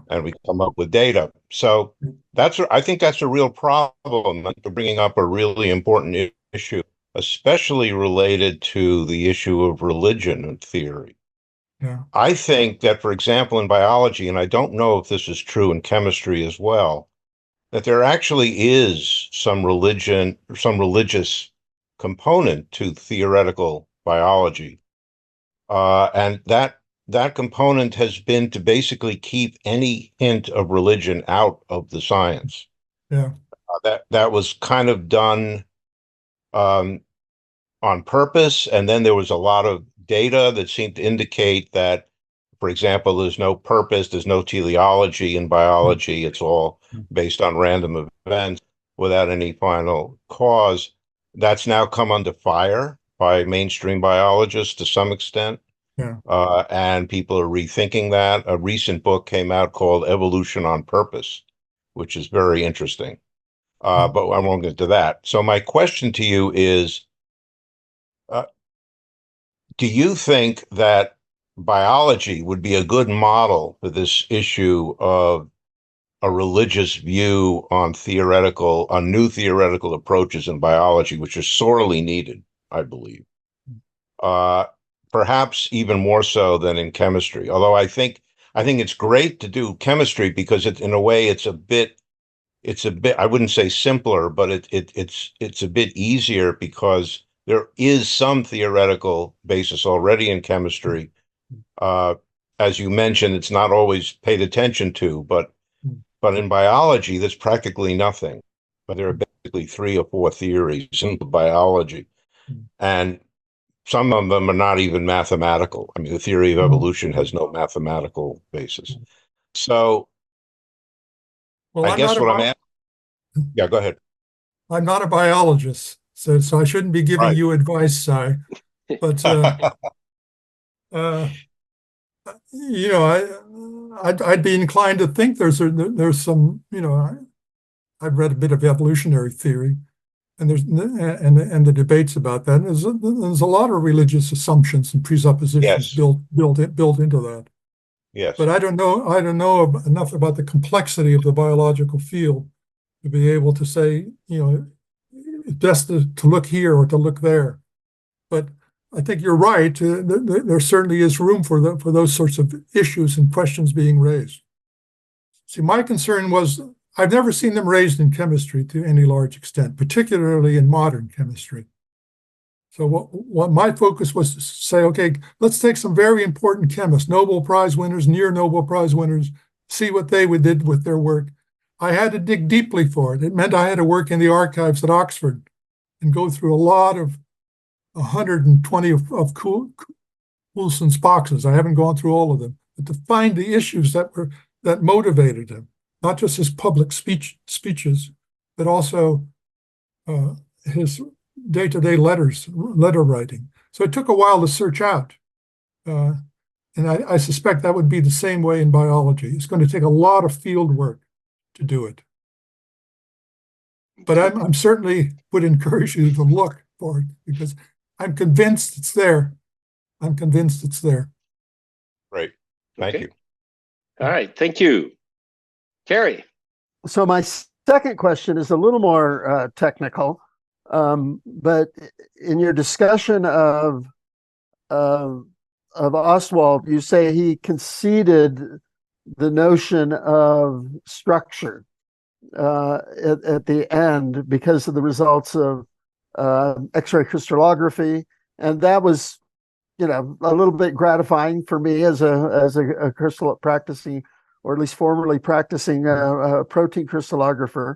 and we come up with data. So I think that's a real problem. You're bringing up a really important issue, especially related to the issue of religion and theory. I think that, for example, in biology, and I don't know if this is true in chemistry as well, that there actually is some religious component to theoretical biology. And that component has been to basically keep any hint of religion out of the science. That was kind of done on purpose, and then there was a lot of data that seemed to indicate that, for example, there's no purpose, there's no teleology in biology, it's all based on random events without any final cause. That's now come under fire by mainstream biologists to some extent, and people are rethinking that. A recent book came out called Evolution on Purpose, which is very interesting, but I won't get to that. So my question to you is, do you think that biology would be a good model for this issue of a religious view on new theoretical approaches in biology, which are sorely needed, I believe? Perhaps even more so than in chemistry. Although I think it's great to do chemistry because in a way it's a bit, I wouldn't say simpler, but it's a bit easier because there is some theoretical basis already in chemistry. As you mentioned, it's not always paid attention to, but But in biology, there's practically nothing. But there are basically 3 or 4 theories in biology. And some of them are not even mathematical. I mean, the theory of evolution has no mathematical basis. So Well, I guess what I'm asking, yeah, go ahead. I'm not a biologist, so I shouldn't be giving Right. you advice, Si. But you know, I'd be inclined to think there's some, you know, I've read a bit of evolutionary theory, and the debates about that. And there's a lot of religious assumptions and presuppositions Yes. built into that. Yes. But I don't know enough about the complexity of the biological field to be able to say, you know, it's best to look here or to look there. But I think you're right. There certainly is room for those sorts of issues and questions being raised. See, my concern was I've never seen them raised in chemistry to any large extent, particularly in modern chemistry. So what my focus was to say, okay, let's take some very important chemists, Nobel Prize winners, near Nobel Prize winners, see what they did with their work. I had to dig deeply for it. It meant I had to work in the archives at Oxford and go through a lot of 120 of Coulson's boxes. I haven't gone through all of them, but to find the issues that motivated him, not just his public speeches, but also his day-to-day letter writing. So it took a while to search out. And I suspect that would be the same way in biology. It's going to take a lot of field work to do it. But I'm certainly would encourage you to look for it because I'm convinced it's there. I'm convinced it's there. Right. Thank you. All right. Thank you. Carrie. So my second question is a little more technical, but in your discussion of Ostwald, you say he conceded the notion of structure at the end because of the results of X-ray crystallography, and that was, you know, a little bit gratifying for me as a crystal practicing, or at least formerly practicing protein crystallographer.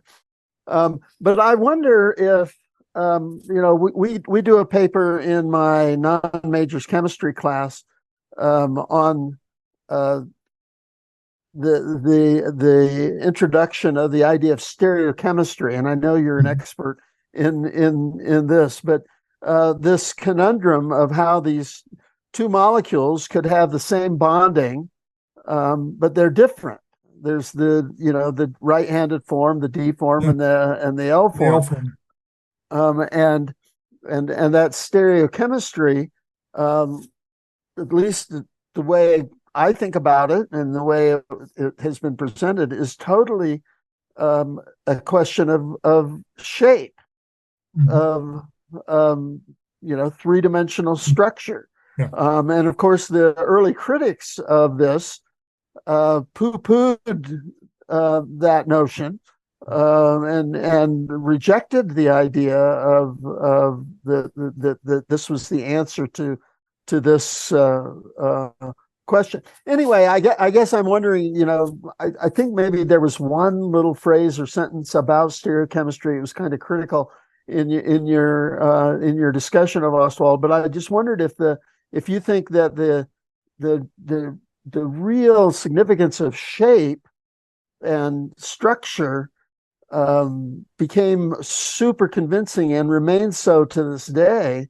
But I wonder if, you know, we do a paper in my non-majors chemistry class on the introduction of the idea of stereochemistry, and I know you're an expert in this, but this conundrum of how these two molecules could have the same bonding, but they're different. There's the right-handed form, the D form, and the L form. And that stereochemistry, at least the way I think about it and the way it has been presented, is totally a question of shape, of three-dimensional structure. Yeah. And of course, the early critics of this poo-pooed that notion and rejected the idea of that this was the answer to this question. Anyway, I guess I'm wondering, you know, I think maybe there was one little phrase or sentence about stereochemistry. It was kind of critical in your discussion of Ostwald, but I just wondered if you think that the real significance of shape and structure became super convincing and remains so to this day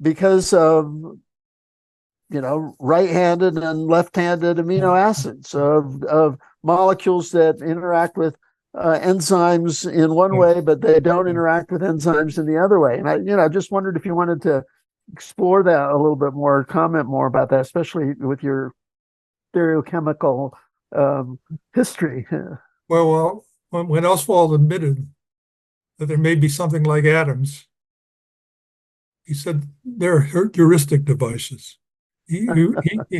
because of, you know, right-handed and left-handed amino acids, of molecules that interact with enzymes in one way, but they don't interact with enzymes in the other way. And I just wondered if you wanted to explore that a little bit more, comment more about that, especially with your stereochemical history. Well, when Ostwald admitted that there may be something like atoms, he said they're heuristic devices. He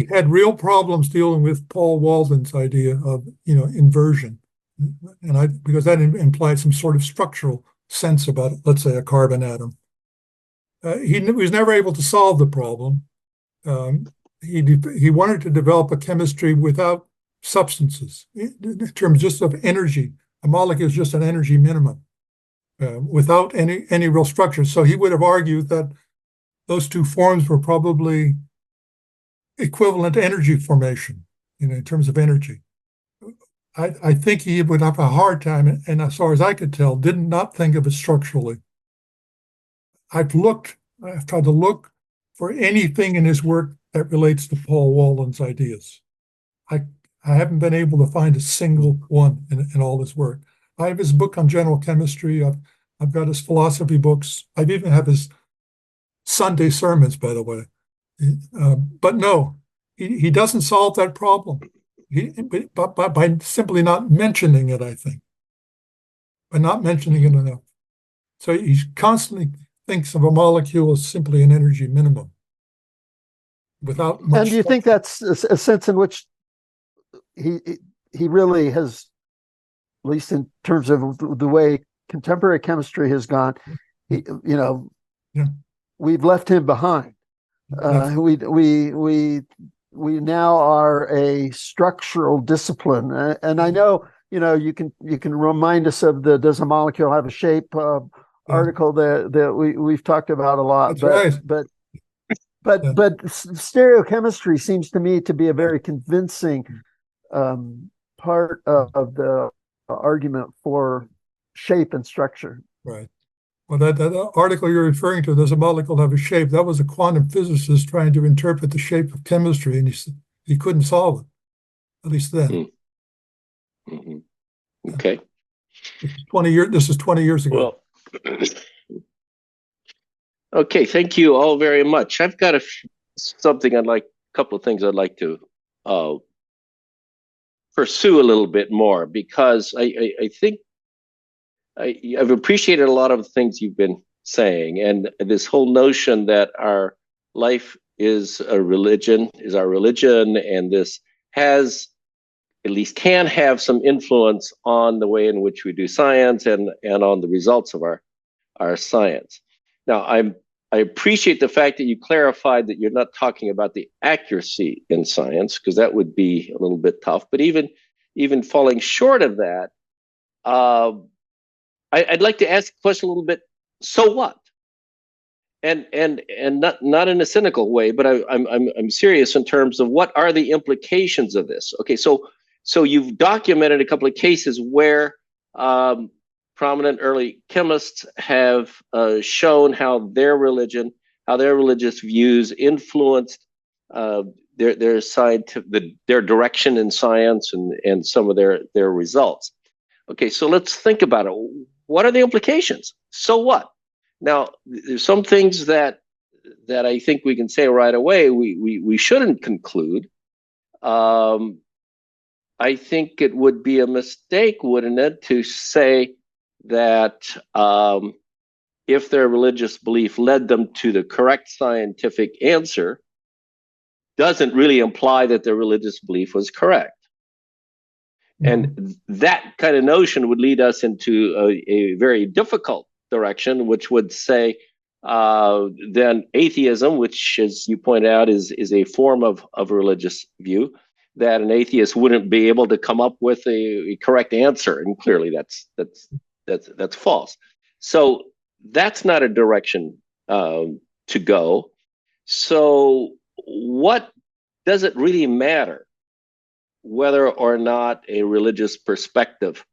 had real problems dealing with Paul Walden's idea of, you know, inversion, and because that implied some sort of structural sense about, let's say, a carbon atom. He was never able to solve the problem. He wanted to develop a chemistry without substances in terms just of energy. A molecule is just an energy minimum without any real structure. So he would have argued that those two forms were probably equivalent energy formation, in terms of energy. I think he would have a hard time, and as far as I could tell, did not think of it structurally. I've tried to look for anything in his work that relates to Paul Walden's ideas. I haven't been able to find a single one in all his work. I have his book on general chemistry. I've got his philosophy books. I even have his Sunday sermons, by the way. But no, he doesn't solve that problem. By simply not mentioning it, I think. By not mentioning it enough. So he constantly thinks of a molecule as simply an energy minimum. Without much. And do you think that's a sense in which he really has, at least in terms of the way contemporary chemistry has gone, we've left him behind. We now are a structural discipline, and I know you can remind us of the "Does a Molecule Have a Shape" article that we've talked about a lot. That's right. But stereochemistry seems to me to be a very convincing part of the argument for shape and structure. Right. Well, that article you're referring to, "Does a molecule have a shape?" That was a quantum physicist trying to interpret the shape of chemistry, and he couldn't solve it, at least then. Mm-hmm. Okay. This is 20 years ago. Well, okay, thank you all very much. I've got a couple of things I'd like to pursue a little bit more, because I think I've appreciated a lot of the things you've been saying, and this whole notion that our life is our religion, and this has, at least can have, some influence on the way in which we do science and on the results of our science. Now, I appreciate the fact that you clarified that you're not talking about the accuracy in science, because that would be a little bit tough. But even falling short of that, I'd like to ask the question a little bit. So what? And not in a cynical way, but I'm serious in terms of what are the implications of this. Okay, so you've documented a couple of cases where prominent early chemists have shown how their religious views influenced their direction in science and some of their results. Okay, so let's think about it. What are the implications? So what? Now, there's some things that I think we can say right away we shouldn't conclude. I think it would be a mistake, wouldn't it, to say that if their religious belief led them to the correct scientific answer, doesn't really imply that their religious belief was correct. And that kind of notion would lead us into a very difficult direction, which would say then atheism, which, as you point out, is a form of religious view, that an atheist wouldn't be able to come up with a correct answer, and clearly that's false. So that's not a direction to go. So what does it really matter whether or not a religious perspective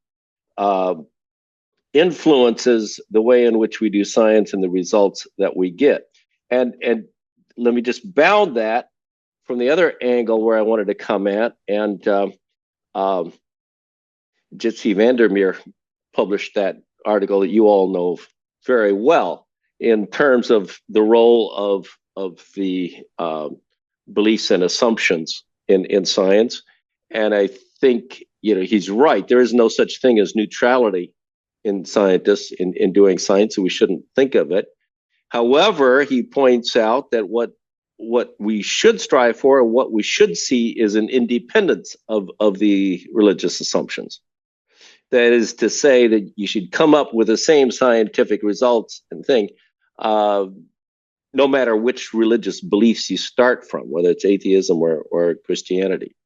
influences the way in which we do science and the results that we get? And let me just bound that from the other angle where I wanted to come at. And Jitsi Vandermeer published that article that you all know very well in terms of the role of the beliefs and assumptions in science. And I think he's right. There is no such thing as neutrality in scientists in doing science, so we shouldn't think of it. However, he points out that what we should strive for and what we should see is an independence of the religious assumptions. That is to say that you should come up with the same scientific results and think, no matter which religious beliefs you start from, whether it's atheism or Christianity.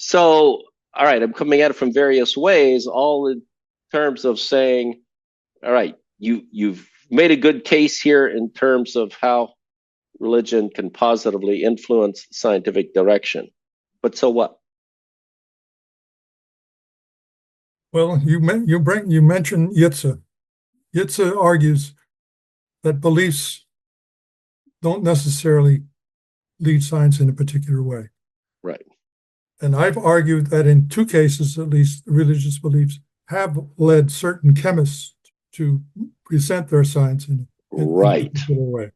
So all right, I'm coming at it from various ways, all in terms of saying, all right, you've made a good case here in terms of how religion can positively influence scientific direction. But so what? Well, you mentioned Yitzhak. Yitzhak argues that beliefs don't necessarily lead science in a particular way. Right. And I've argued that in two cases, at least, religious beliefs have led certain chemists to present their science in a particular way.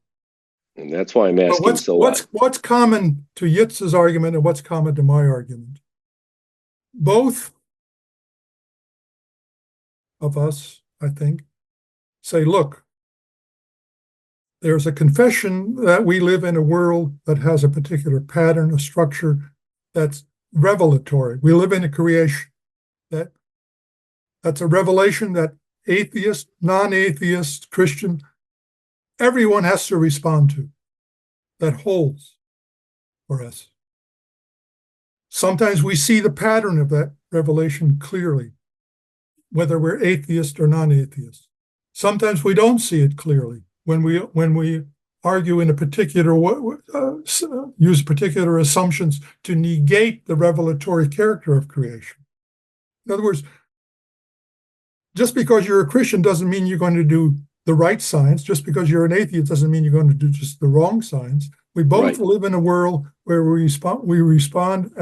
And that's why I'm asking, what's common to Yitzhak's argument and what's common to my argument? Both of us, I think, say, look, there's a confession that we live in a world that has a particular pattern, a structure that's revelatory. We live in a creation that's a revelation that atheist, non-atheist, Christian, everyone has to respond to, that holds for us. Sometimes we see the pattern of that revelation clearly, whether we're atheist or non-atheist. Sometimes we don't see it clearly when we argue in a particular use particular assumptions to negate the revelatory character of creation. In other words, just because you're a Christian doesn't mean you're going to do the right science. Just because you're an atheist doesn't mean you're going to do just the wrong science. We both live in a world where we respond,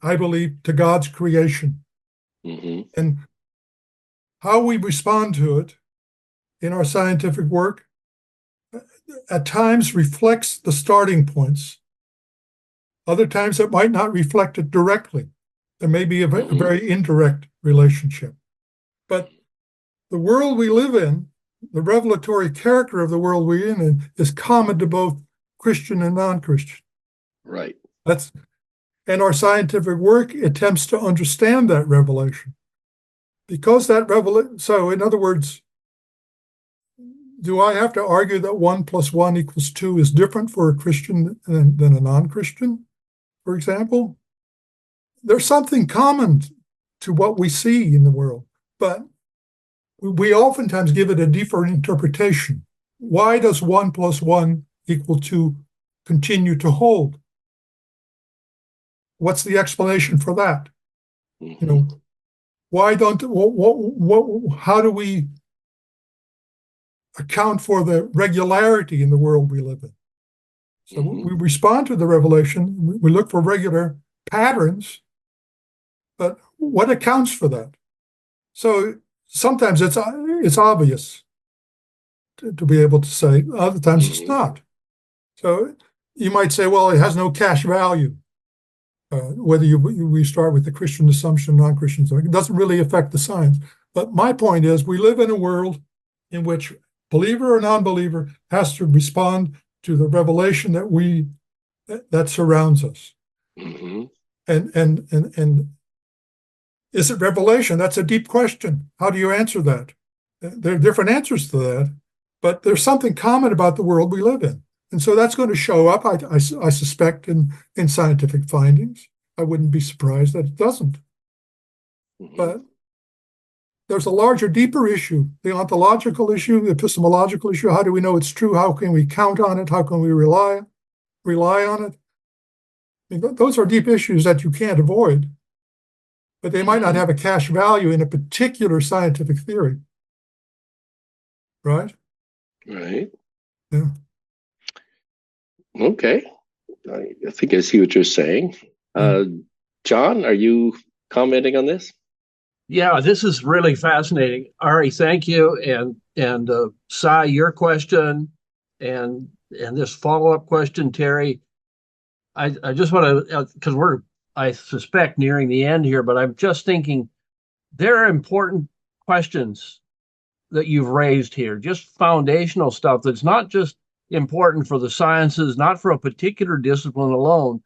I believe, to God's creation. Mm-hmm. And how we respond to it in our scientific work at times reflects the starting points. Other times it might not reflect it directly. There may be a very indirect relationship. But the world we live in, the revelatory character of the world we're in is common to both Christian and non-Christian. Right. And our scientific work attempts to understand that revelation. Because that revelation, so in other words, do I have to argue that 1 + 1 = 2 is different for a Christian than a non-Christian, for example? There's something common to what we see in the world, but we oftentimes give it a deeper interpretation. Why does 1 + 1 = 2 continue to hold? What's the explanation for that? Mm-hmm. You know, why don't how do we account for the regularity in the world we live in? So we respond to the revelation, we look for regular patterns, but what accounts for that? So sometimes it's obvious to be able to say, other times it's not. So you might say, well, it has no cash value. Whether we start with the Christian assumption, non-Christian assumption, it doesn't really affect the science. But my point is, we live in a world in which believer or non-believer has to respond to the revelation that surrounds us. Mm-hmm. And is it revelation? That's a deep question. How do you answer that? There are different answers to that, but there's something common about the world we live in. And so that's going to show up, I suspect, in scientific findings. I wouldn't be surprised that it doesn't. Mm-hmm. But there's a larger, deeper issue, the ontological issue, the epistemological issue. How do we know it's true? How can we count on it? How can we rely on it? I mean, those are deep issues that you can't avoid, but they might not have a cash value in a particular scientific theory. Right? Right. Yeah. Okay. I think I see what you're saying. John, are you commenting on this? Yeah, this is really fascinating. Arie, thank you. And Sai, your question and this follow-up question, Terry. I just want to, because I suspect, nearing the end here, but I'm just thinking there are important questions that you've raised here, just foundational stuff that's not just important for the sciences, not for a particular discipline alone,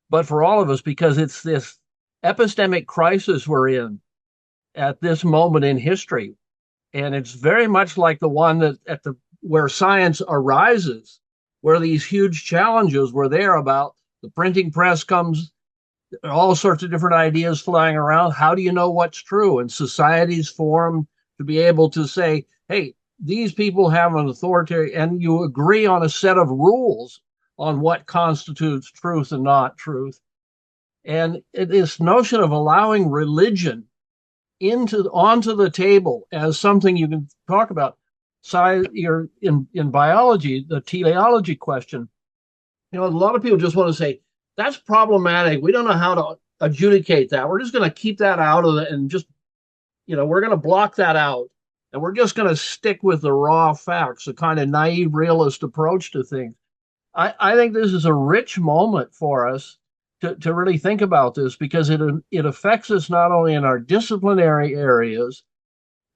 but for all of us, because it's this epistemic crisis we're in at this moment in history. And it's very much like the one that where science arises, where these huge challenges were there about the printing press comes all sorts of different ideas flying around. How do you know what's true? And societies form to be able to say, hey, these people have an authority, and you agree on a set of rules on what constitutes truth and not truth. And this notion of allowing religion onto the table as something you can talk about. You're in biology, the teleology question. A lot of people just want to say that's problematic. We don't know how to adjudicate that. We're just going to keep that out of it, and just we're going to block that out, and we're just going to stick with the raw facts, a kind of naive realist approach to things. I think this is a rich moment for us to really think about this, because it affects us not only in our disciplinary areas,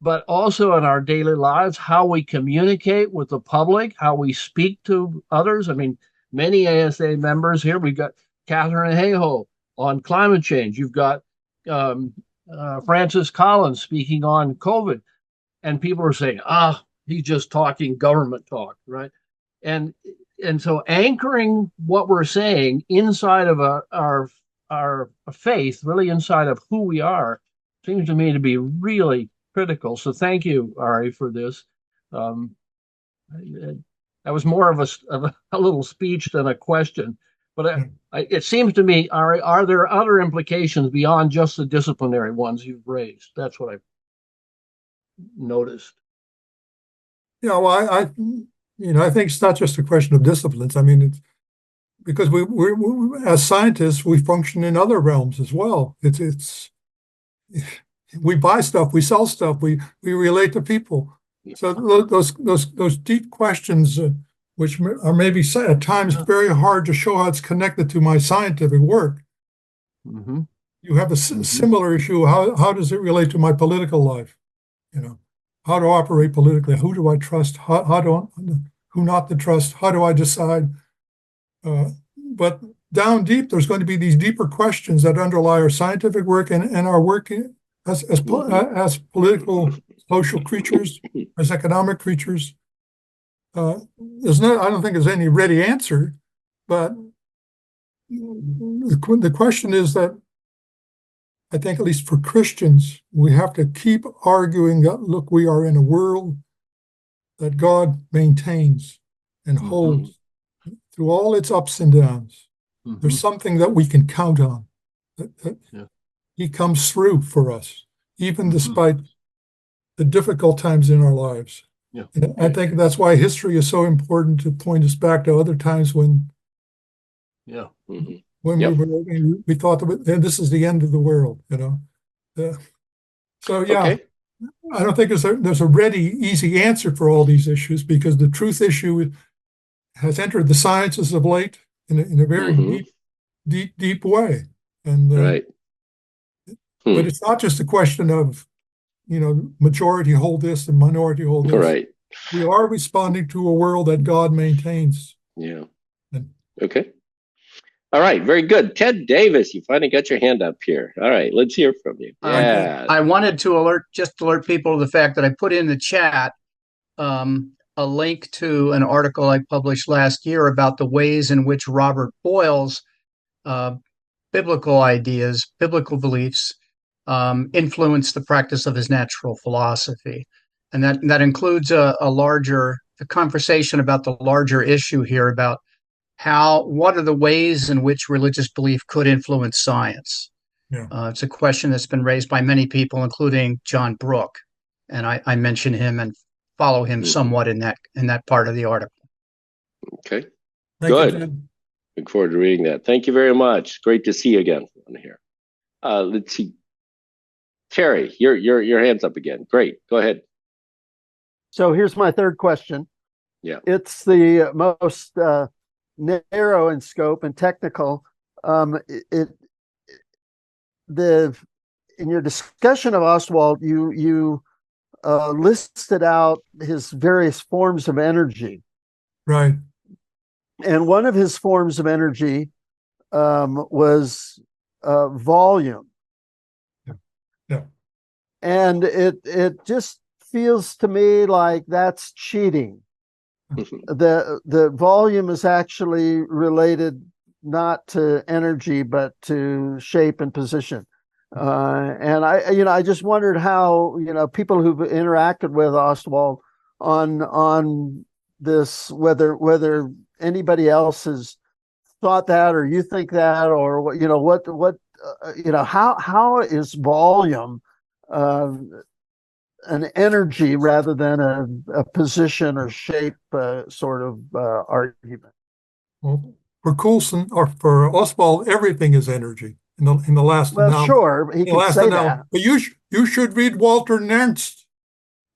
but also in our daily lives, how we communicate with the public, how we speak to others. I mean, many ASA members here, we've got Catherine Hayhoe on climate change. You've got Francis Collins speaking on COVID. And people are saying, he's just talking government talk, right? And so anchoring what we're saying inside of our faith, really inside of who we are, seems to me to be really critical. So thank you, Arie, for this. That was more of a little speech than a question. But it seems to me, Arie, are there other implications beyond just the disciplinary ones you've raised? That's what I've noticed. Well, I think it's not just a question of disciplines. I mean, it's because we as scientists, we function in other realms as well. It's we buy stuff, we sell stuff, we relate to people. So those deep questions, which are maybe at times very hard to show how it's connected to my scientific work. Mm-hmm. You have a similar issue. How does it relate to my political life? How to operate politically? Who do I trust? Who not to trust? How do I decide? But down deep, there's going to be these deeper questions that underlie our scientific work and our work as political, social creatures, as economic creatures. I don't think there's any ready answer, but the question is that I think, at least for Christians, we have to keep arguing that, look, we are in a world that God maintains and holds through all its ups and downs. There's something that we can count on, that He comes through for us, even despite the difficult times in our lives. And I think that's why history is so important, to point us back to other times when we thought that this is the end of the world, I don't think there's a ready, easy answer for all these issues, because the truth issue has entered the sciences of late in a very deep way. And but it's not just a question of majority hold this and minority hold this. Right. We are responding to a world that God maintains. Yeah. Okay. All right, very good. Ted Davis, you finally got your hand up here. All right, let's hear from you. Yeah. I wanted to alert people to the fact that I put in the chat a link to an article I published last year about the ways in which Robert Boyle's biblical ideas, biblical beliefs, influence the practice of his natural philosophy. And that includes a conversation about the larger issue here about what are the ways in which religious belief could influence science? It's a question that's been raised by many people, including John Brooke, and I mention him and follow him somewhat in that part of the article. Okay, Thank you, good. Look forward to reading that. Thank you very much. Great to see you again on here. Let's see, Terry, your hand's up again. Great, go ahead. So here's my third question. Yeah, it's the most narrow in scope and technical. In your discussion of Ostwald, you listed out his various forms of energy. Right. And one of his forms of energy was volume. Yeah. And it just feels to me like that's cheating. The volume is actually related not to energy, but to shape and position. And I just wondered how, people who've interacted with Ostwald on this, whether anybody else has thought that, or you think that, or how is volume an energy rather than a position or shape sort of argument? Well, for Coulson or for Ostwald, everything is energy in the last Well, sure, he could say that. But you should read Walter Nernst's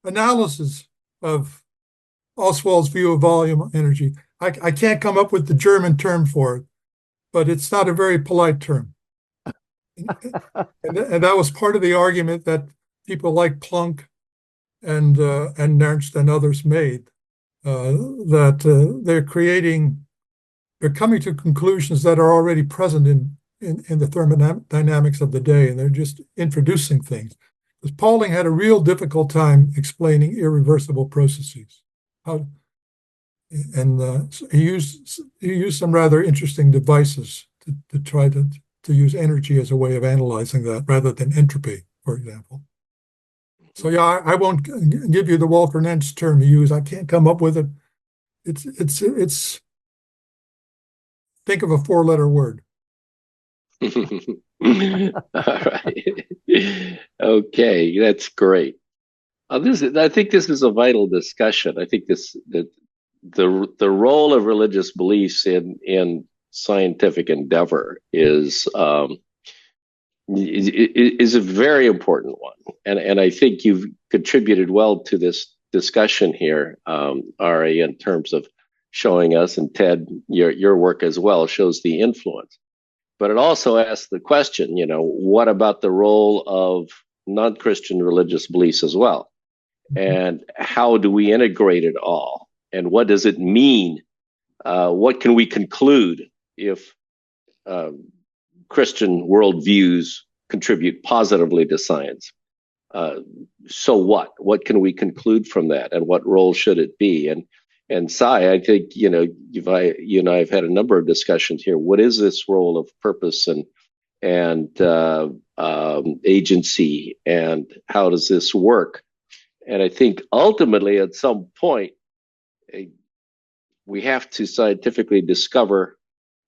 analysis of Ostwald's view of volume energy. I can't come up with the German term for it, but it's not a very polite term. and that was part of the argument that people like Planck and Nernst and others made, that they're coming to conclusions that are already present in the thermodynamics of the day, and they're just introducing things. Because Pauling had a real difficult time explaining irreversible processes. So he used some rather interesting devices to try to use energy as a way of analyzing that rather than entropy, for example. So yeah, I won't give you the Walter Nernst term to use. I can't come up with it. It's think of a 4-letter word. All right. Okay, that's great. I think this is a vital discussion. I think the role of religious beliefs in scientific endeavor is a very important one, and I think you've contributed well to this discussion here, Arie, in terms of showing us, and Ted, your work as well shows the influence. But it also asks the question, what about the role of non-Christian religious beliefs as well? And how do we integrate it all? And what does it mean? What can we conclude if Christian worldviews contribute positively to science? So what? What can we conclude from that? And what role should it be? And Sai, I think, you and I have had a number of discussions here. What is this role of purpose and agency, and how does this work? And I think ultimately at some point, we have to scientifically discover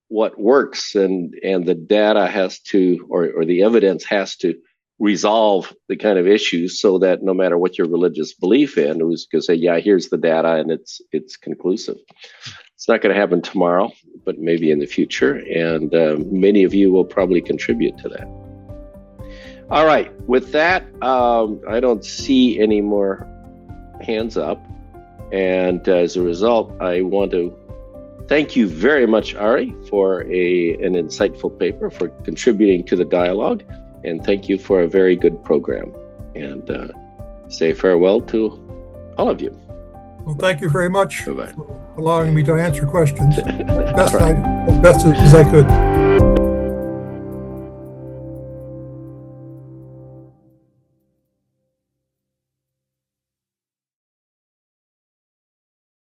what works, and the data has to, or the evidence has to resolve the kind of issues, so that no matter what your religious belief in, who's going to say, yeah, here's the data and it's conclusive. It's not going to happen tomorrow, but maybe in the future. And many of you will probably contribute to that. All right. With that, I don't see any more hands up. And as a result, I want to thank you very much, Arie, for an insightful paper, for contributing to the dialogue. And thank you for a very good program. And say farewell to all of you. Well, thank you very much Bye-bye. for allowing me to answer questions best as I could.